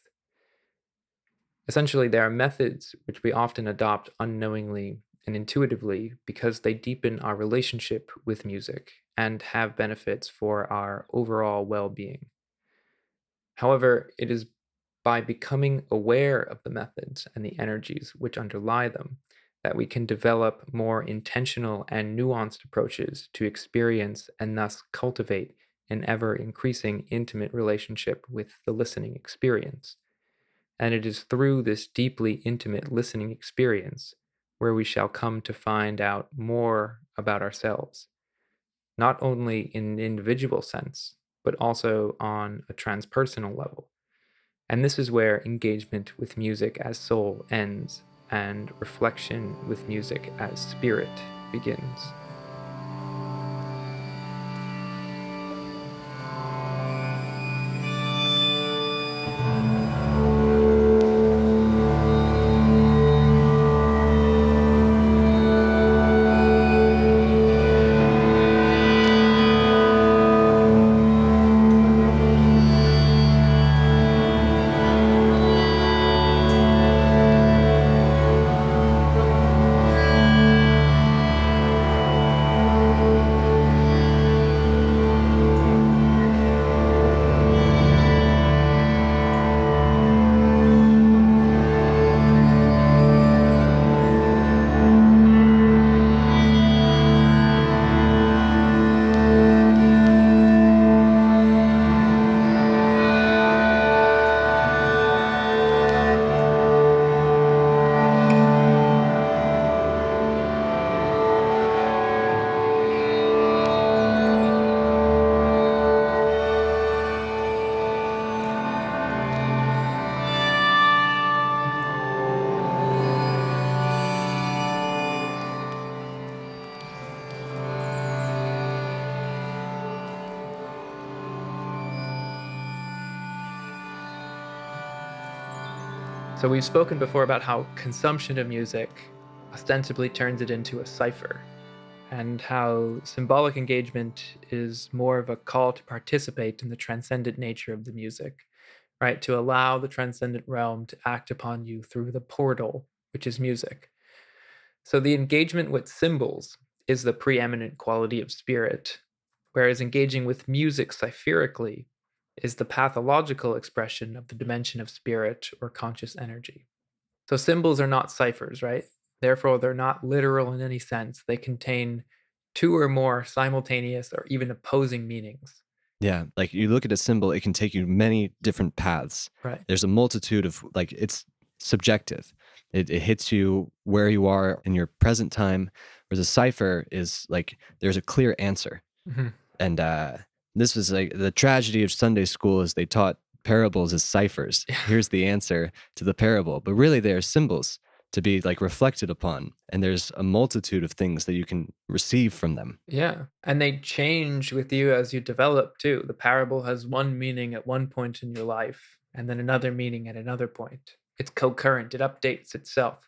Essentially, there are methods which we often adopt unknowingly and intuitively because they deepen our relationship with music and have benefits for our overall well being. However, it is by becoming aware of the methods and the energies which underlie them that we can develop more intentional and nuanced approaches to experience and thus cultivate an ever increasing intimate relationship with the listening experience. And it is through this deeply intimate listening experience where we shall come to find out more about ourselves. not only in an individual sense, but also on a transpersonal level. And this is where engagement with music as soul ends and reflection with music as spirit begins. So we've spoken before about how consumption of music ostensibly turns it into a cipher, and how symbolic engagement is more of a call to participate in the transcendent nature of the music, right? To allow the transcendent realm to act upon you through the portal, which is music. So the engagement with symbols is the preeminent quality of spirit, whereas engaging with music cypherically is the pathological expression of the dimension of spirit or conscious energy. So symbols are not ciphers, right? Therefore, they're not literal in any sense. They contain two or more simultaneous or even opposing meanings. Yeah, like you look at a symbol, it can take you many different paths. Right. There's a multitude of, like, it's subjective. It hits you where you are in your present time, whereas a cipher is like there's a clear answer. Mm-hmm. And this was like the tragedy of Sunday school is they taught parables as ciphers. Here's the answer to the parable, but really they are symbols to be like reflected upon. And there's a multitude of things that you can receive from them. Yeah. And they change with you as you develop too. The parable has one meaning at one point in your life and then another meaning at another point. It's co-current, it updates itself.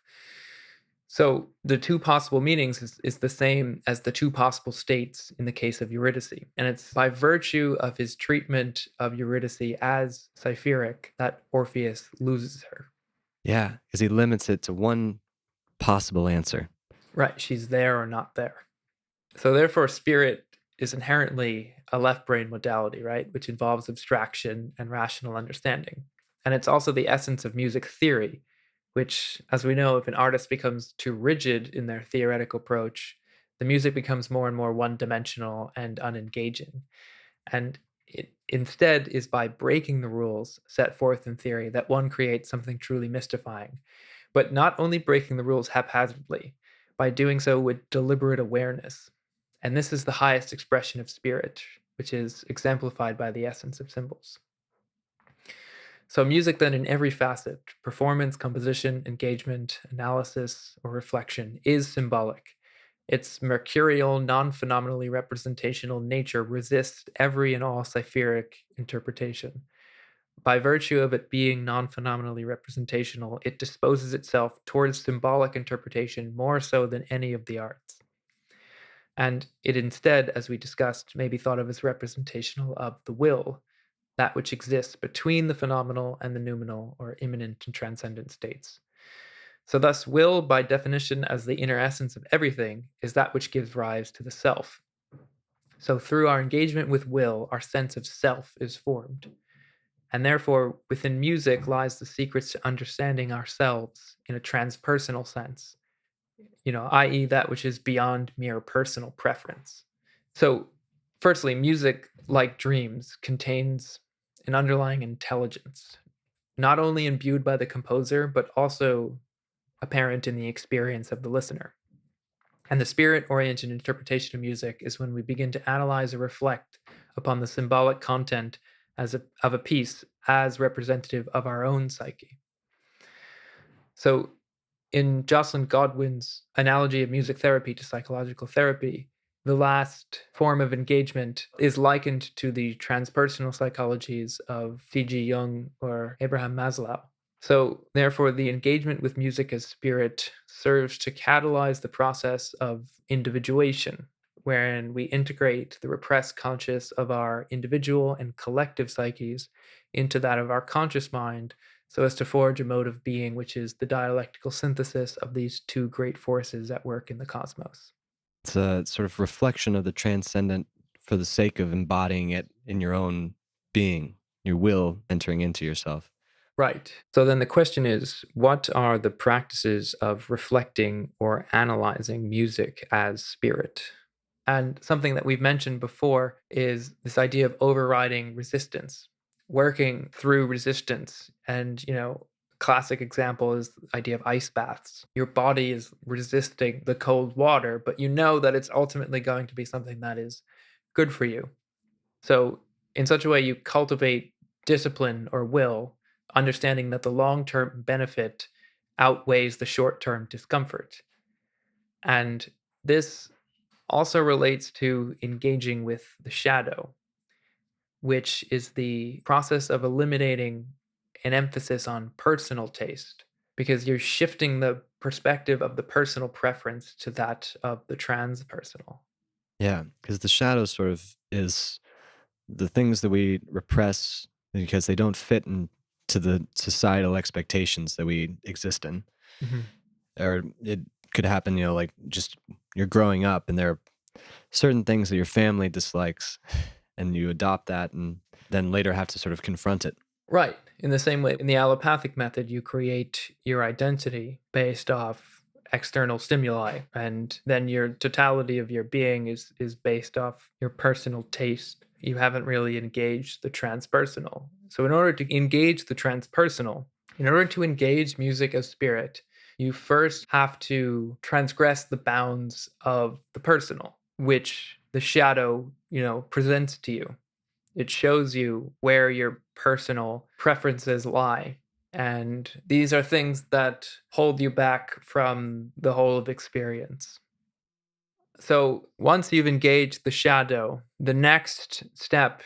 So the two possible meanings is the same as the two possible states in the case of Eurydice. And it's by virtue of his treatment of Eurydice as cypheric that Orpheus loses her. Yeah, because he limits it to one possible answer. Right, she's there or not there. So therefore, spirit is inherently a left brain modality, right, which involves abstraction and rational understanding. And it's also the essence of music theory, which, as we know, if an artist becomes too rigid in their theoretical approach, the music becomes more and more one-dimensional and unengaging. And it instead is by breaking the rules set forth in theory that one creates something truly mystifying, but not only breaking the rules haphazardly, by doing so with deliberate awareness. And this is the highest expression of spirit, which is exemplified by the essence of symbols. So music then in every facet, performance, composition, engagement, analysis, or reflection, is symbolic. Its mercurial, non-phenomenally representational nature resists every and all cypheric interpretation. By virtue of it being non-phenomenally representational, it disposes itself towards symbolic interpretation more so than any of the arts. And it instead, as we discussed, may be thought of as representational of the will, that which exists between the phenomenal and the noumenal or immanent and transcendent states. So thus, will, by definition as the inner essence of everything, is that which gives rise to the self. So through our engagement with will, our sense of self is formed. And therefore, within music lies the secrets to understanding ourselves in a transpersonal sense, i.e., that which is beyond mere personal preference. So, firstly, music, like dreams, contains an underlying intelligence, not only imbued by the composer, but also apparent in the experience of the listener. And the spirit-oriented interpretation of music is when we begin to analyze or reflect upon the symbolic content of a piece as representative of our own psyche. So in Jocelyn Godwin's analogy of music therapy to psychological therapy, the last form of engagement is likened to the transpersonal psychologies of C.G. Jung or Abraham Maslow. So, therefore, the engagement with music as spirit serves to catalyze the process of individuation, wherein we integrate the repressed conscious of our individual and collective psyches into that of our conscious mind, so as to forge a mode of being which is the dialectical synthesis of these two great forces at work in the cosmos. It's a sort of reflection of the transcendent for the sake of embodying it in your own being, your will entering into yourself. Right. So then the question is, what are the practices of reflecting or analyzing music as spirit? And something that we've mentioned before is this idea of overriding resistance, working through resistance. And, classic example is the idea of ice baths. Your body is resisting the cold water, but you know that it's ultimately going to be something that is good for you. So, in such a way, you cultivate discipline or will, understanding that the long term benefit outweighs the short term discomfort. And this also relates to engaging with the shadow, which is the process of eliminating an emphasis on personal taste, because you're shifting the perspective of the personal preference to that of the transpersonal. Yeah, because the shadow sort of is the things that we repress because they don't fit into the societal expectations that we exist in. Mhm. Or it could happen, like just you're growing up and there are certain things that your family dislikes and you adopt that and then later have to sort of confront it. Right. In the same way, in the allopathic method, you create your identity based off external stimuli, and then your totality of your being is based off your personal taste. You haven't really engaged the transpersonal. So, in order to engage the transpersonal, in order to engage music as spirit, you first have to transgress the bounds of the personal, which the shadow, presents to you. It shows you where your personal preferences lie. And these are things that hold you back from the whole of experience. So once you've engaged the shadow, the next step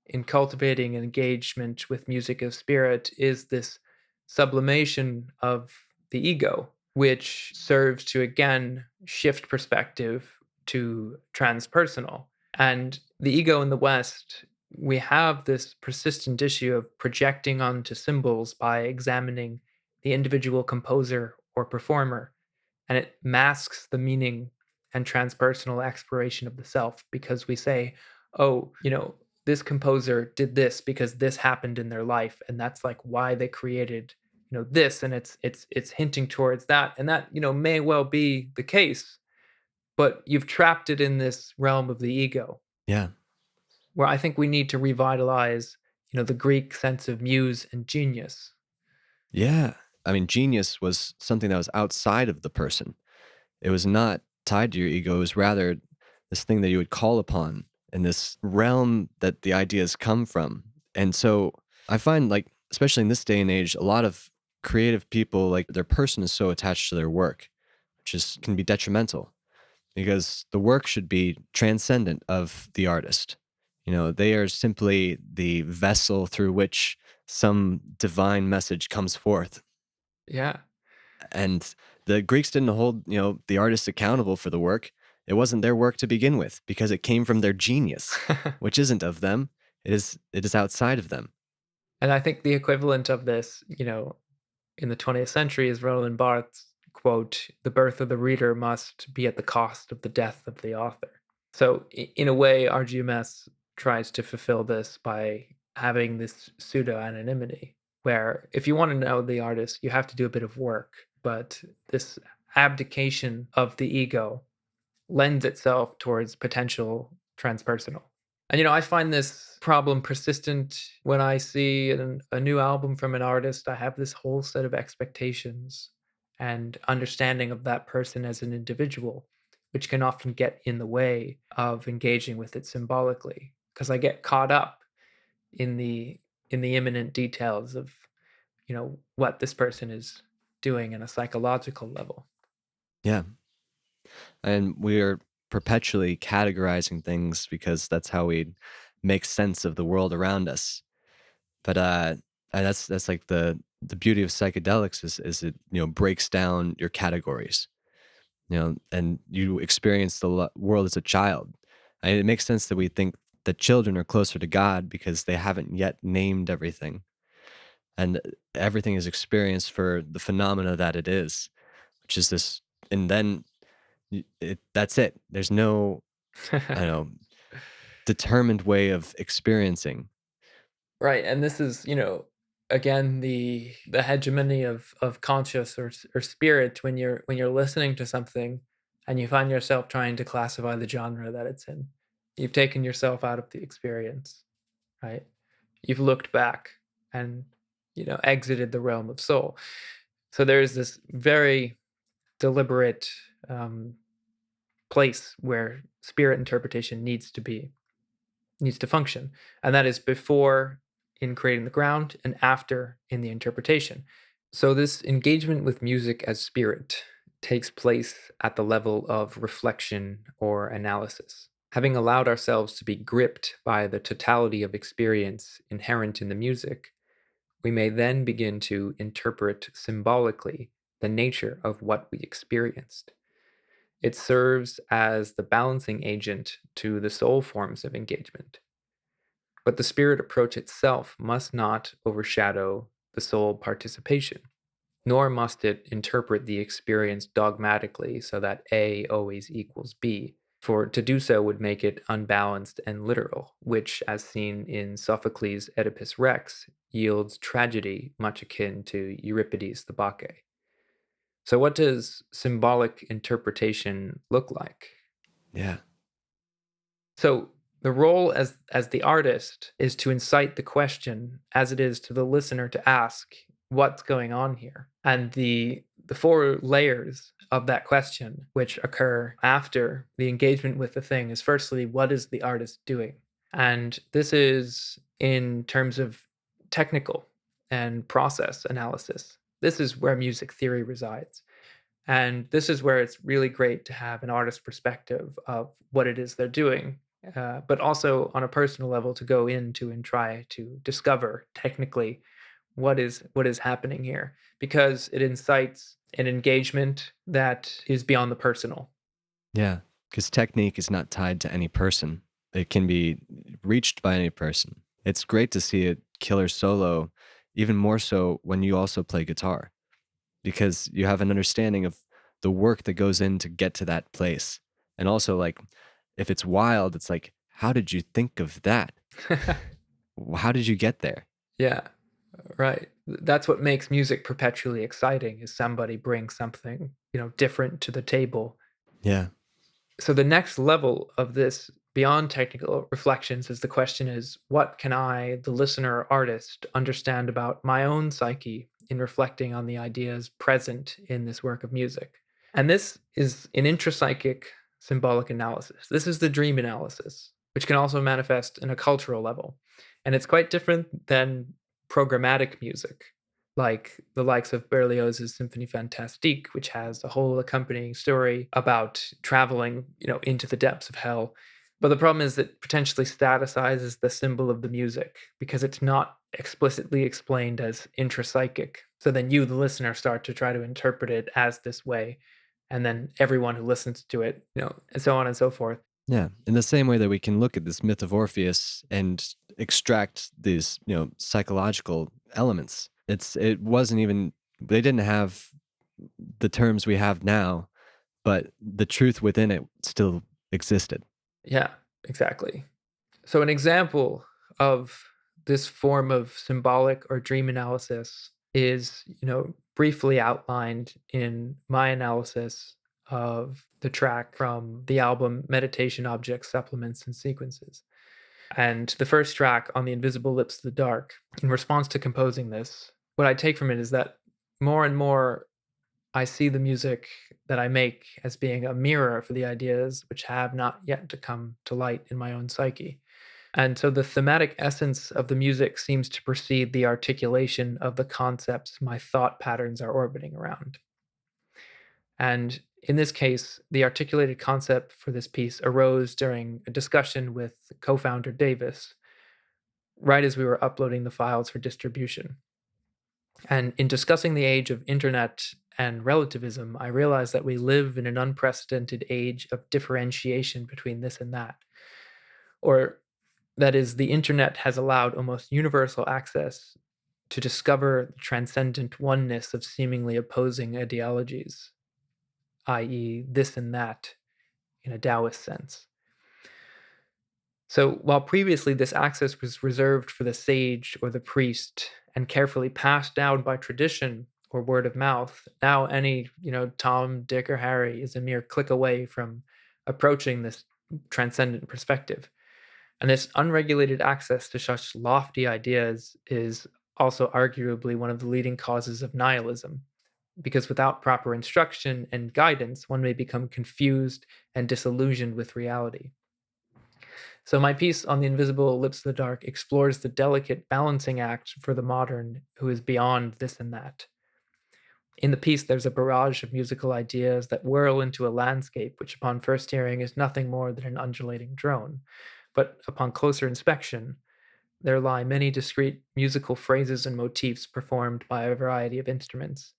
in cultivating engagement with music of spirit is this sublimation of the ego, which serves to again shift perspective to transpersonal. And the ego in the West, we have this persistent issue of projecting onto symbols by examining the individual composer or performer, and it masks the meaning and transpersonal exploration of the self, because we say, oh, this composer did this because this happened in their life, and that's like why they created this, and it's hinting towards that, and that may well be the case, but you've trapped it in this realm of the ego, Yeah. where I think we need to revitalize the Greek sense of muse and genius. Yeah. I mean, genius was something that was outside of the person. It was not tied to your ego. It was rather this thing that you would call upon in this realm that the ideas come from. And so I find, like, especially in this day and age, a lot of creative people, like, their person is so attached to their work, which can be detrimental because the work should be transcendent of the artist. They are simply the vessel through which some divine message comes forth. Yeah. And the Greeks didn't hold, the artists accountable for the work. It wasn't their work to begin with because it came from their genius, which isn't of them. It is outside of them. And I think the equivalent of this, in the 20th century is Roland Barthes' quote, "The birth of the reader must be at the cost of the death of the author." So, in a way, RGMS tries to fulfill this by having this pseudo anonymity, where if you want to know the artist, you have to do a bit of work. But this abdication of the ego lends itself towards potential transpersonal. And I find this problem persistent when I see a new album from an artist. I have this whole set of expectations and understanding of that person as an individual. which can often get in the way of engaging with it symbolically, because I get caught up in the imminent details of, what this person is doing in a psychological level. Yeah. And we're perpetually categorizing things because that's how we make sense of the world around us. But and that's like the beauty of psychedelics is it breaks down your categories, and you experience the world as a child. And it makes sense that we think that children are closer to God because they haven't yet named everything, and everything is experienced for the phenomena that it is, which is this. And then that's it. There's no, I don't know, determined way of experiencing. Right, and this is, again, the hegemony of conscious or spirit when you're listening to something and you find yourself trying to classify the genre that it's in. You've taken yourself out of the experience, right? You've looked back and, exited the realm of soul. So there's this very deliberate place where spirit interpretation needs to function, and that is before in creating the ground and after in the interpretation. So this engagement with music as spirit takes place at the level of reflection or analysis. Having allowed ourselves to be gripped by the totality of experience inherent in the music, we may then begin to interpret symbolically the nature of what we experienced. It serves as the balancing agent to the soul forms of engagement. But the spirit approach itself must not overshadow the soul participation, nor must it interpret the experience dogmatically so that A always equals B, for to do so would make it unbalanced and literal, which, as seen in Sophocles' Oedipus Rex, yields tragedy much akin to Euripides' The Bacchae. So what does symbolic interpretation look like? Yeah. So the role as the artist is to incite the question as it is to the listener to ask what's going on here. And the four layers of that question which occur after the engagement with the thing is, firstly, what is the artist doing? And this is in terms of technical and process analysis. This is where music theory resides. And this is where it's really great to have an artist perspective of what it is they're doing, but also on a personal level to go into and try to discover technically what is happening here, because it incites an engagement that is beyond the personal. Yeah, because technique is not tied to any person. It can be reached by any person. It's great to see a killer solo, even more so when you also play guitar, because you have an understanding of the work that goes in to get to that place. And also, like, if it's wild, it's like, how did you think of that? How did you get there? Yeah, right. That's what makes music perpetually exciting, is somebody brings something, different to the table. Yeah. So the next level of this beyond technical reflections is the question is, what can I, the listener or artist, understand about my own psyche in reflecting on the ideas present in this work of music? And this is an intrapsychic symbolic analysis. This is the dream analysis, which can also manifest in a cultural level. And it's quite different than programmatic music, like the likes of Berlioz's Symphonie Fantastique, which has a whole accompanying story about traveling, into the depths of hell. But the problem is that potentially staticizes the symbol of the music because it's not explicitly explained as intrapsychic. So then you, the listener, start to try to interpret it as this way. And then everyone who listens to it, and so on and so forth. Yeah. In the same way that we can look at this myth of Orpheus and extract these, psychological elements. It wasn't even, they didn't have the terms we have now, but the truth within it still existed. Yeah, exactly. So an example of this form of symbolic or dream analysis is, briefly outlined in my analysis of the track from the album Meditation Objects, Supplements, and Sequences. And the first track, On the Invisible Lips of the Dark, in response to composing this, what I take from it is that more and more I see the music that I make as being a mirror for the ideas which have not yet to come to light in my own psyche. And so the thematic essence of the music seems to precede the articulation of the concepts my thought patterns are orbiting around. And in this case, the articulated concept for this piece arose during a discussion with co founder Davis, right as we were uploading the files for distribution. And in discussing the age of internet and relativism, I realized that we live in an unprecedented age of differentiation between this and that. Or, that is, the internet has allowed almost universal access to discover the transcendent oneness of seemingly opposing ideologies, i.e., this and that, in a Taoist sense. So, while previously this access was reserved for the sage or the priest and carefully passed down by tradition or word of mouth, now any, Tom, Dick, or Harry is a mere click away from approaching this transcendent perspective. And this unregulated access to such lofty ideas is also arguably one of the leading causes of nihilism, because without proper instruction and guidance, one may become confused and disillusioned with reality. So my piece on the invisible lips of the dark explores the delicate balancing act for the modern who is beyond this and that. In the piece, there's a barrage of musical ideas that whirl into a landscape, which upon first hearing is nothing more than an undulating drone. But upon closer inspection, there lie many discrete musical phrases and motifs performed by a variety of instruments.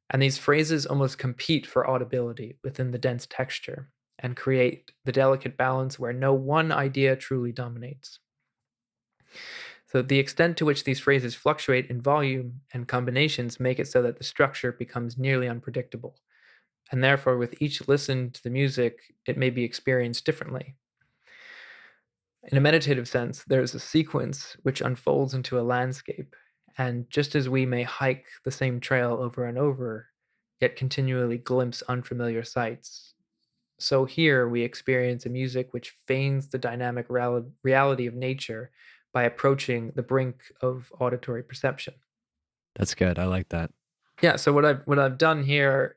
And these phrases almost compete for audibility within the dense texture and create the delicate balance where no one idea truly dominates. So the extent to which these phrases fluctuate in volume and combinations make it so that the structure becomes nearly unpredictable. And therefore, with each listen to the music, it may be experienced differently. In a meditative sense, there is a sequence which unfolds into a landscape. And just as we may hike the same trail over and over, yet continually glimpse unfamiliar sights, so here we experience a music which feigns the dynamic reality of nature by approaching the brink of auditory perception. That's good. I like that. Yeah, so what I've done here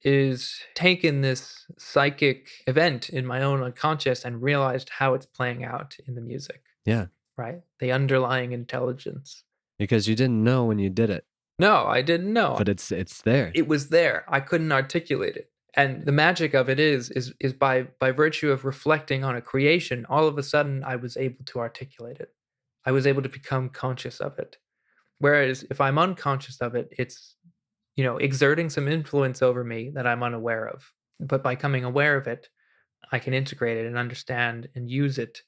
is taken this psychic event in my own unconscious and realized how it's playing out in the music, Yeah. right? The underlying intelligence. Because you didn't know when you did it, No, I didn't know. but it's there. It was there. I couldn't articulate it. And the magic of it is by virtue of reflecting on a creation, all of a sudden I was able to articulate it. I was able to become conscious of it. Whereas if I'm unconscious of it, it's, exerting some influence over me that I'm unaware of. But by becoming aware of it, I can integrate it and understand and use it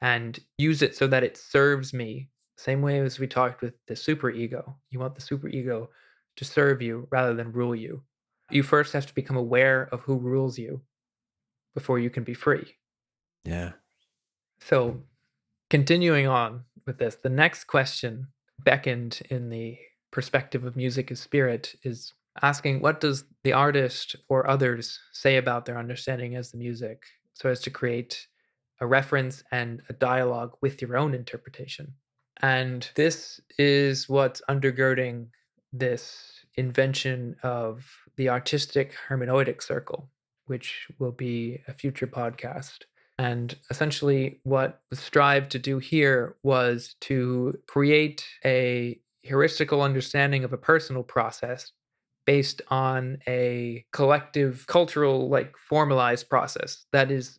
so that it serves me. Same way as we talked with the superego. You want the superego to serve you rather than rule you. You first have to become aware of who rules you before you can be free. Yeah. So, continuing on with this, the next question beckoned in the perspective of music as spirit is asking, what does the artist or others say about their understanding as the music so as to create a reference and a dialogue with your own interpretation? And this is what's undergirding this invention of the artistic hermeneutic circle, which will be a future podcast. And essentially, what was strived to do here was to create a heuristical understanding of a personal process based on a collective cultural formalized process that is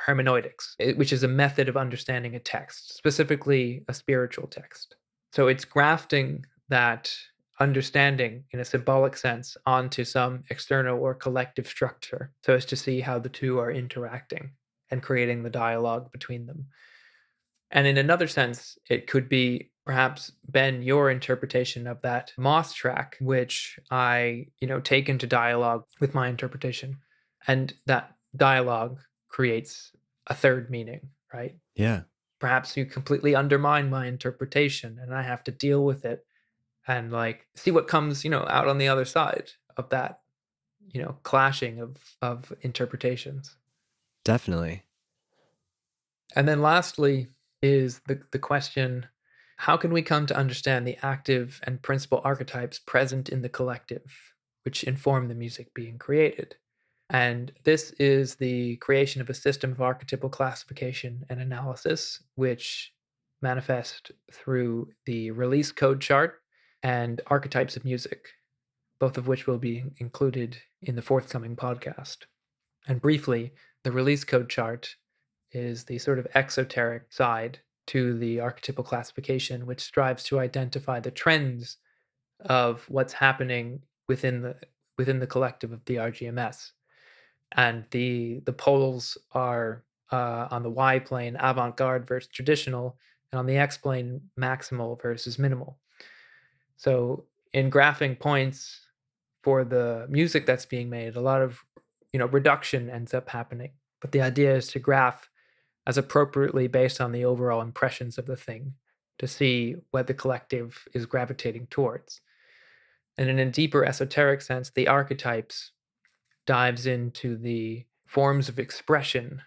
hermeneutics, which is a method of understanding a text, specifically a spiritual text. So it's grafting that understanding in a symbolic sense onto some external or collective structure so as to see how the two are interacting and creating the dialogue between them. And in another sense, it could be perhaps, Ben, your interpretation of that Moss track, which I, take into dialogue with my interpretation. And that dialogue creates a third meaning, right? Yeah. Perhaps you completely undermine my interpretation and I have to deal with it and see what comes, out on the other side of that, clashing of interpretations. Definitely. And then lastly is the question, how can we come to understand the active and principal archetypes present in the collective, which inform the music being created. And this is the creation of a system of archetypal classification and analysis, which manifest through the release code chart and archetypes of music, both of which will be included in the forthcoming podcast. And briefly, the release code chart is the sort of exoteric side to the archetypal classification, which strives to identify the trends of what's happening within the collective of the RGMS. And the poles are on the Y plane, avant-garde versus traditional, and on the X plane, maximal versus minimal. So in graphing points for the music that's being made, a lot of reduction ends up happening. But the idea is to graph as appropriately based on the overall impressions of the thing to see what the collective is gravitating towards. And in a deeper esoteric sense, the archetypes dives into the forms of expression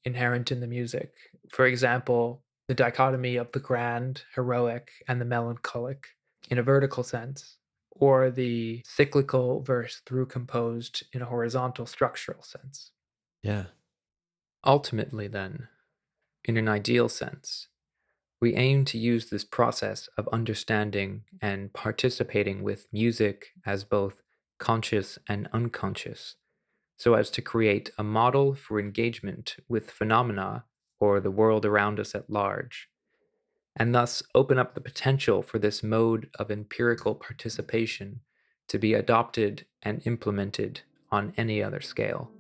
inherent in the music. For example, the dichotomy of the grand, heroic, and the melancholic in a vertical sense, or the cyclical verse through composed in a horizontal structural sense. Yeah. Ultimately, then, in an ideal sense, we aim to use this process of understanding and participating with music as both conscious and unconscious, so as to create a model for engagement with phenomena or the world around us at large, and thus open up the potential for this mode of empirical participation to be adopted and implemented on any other scale.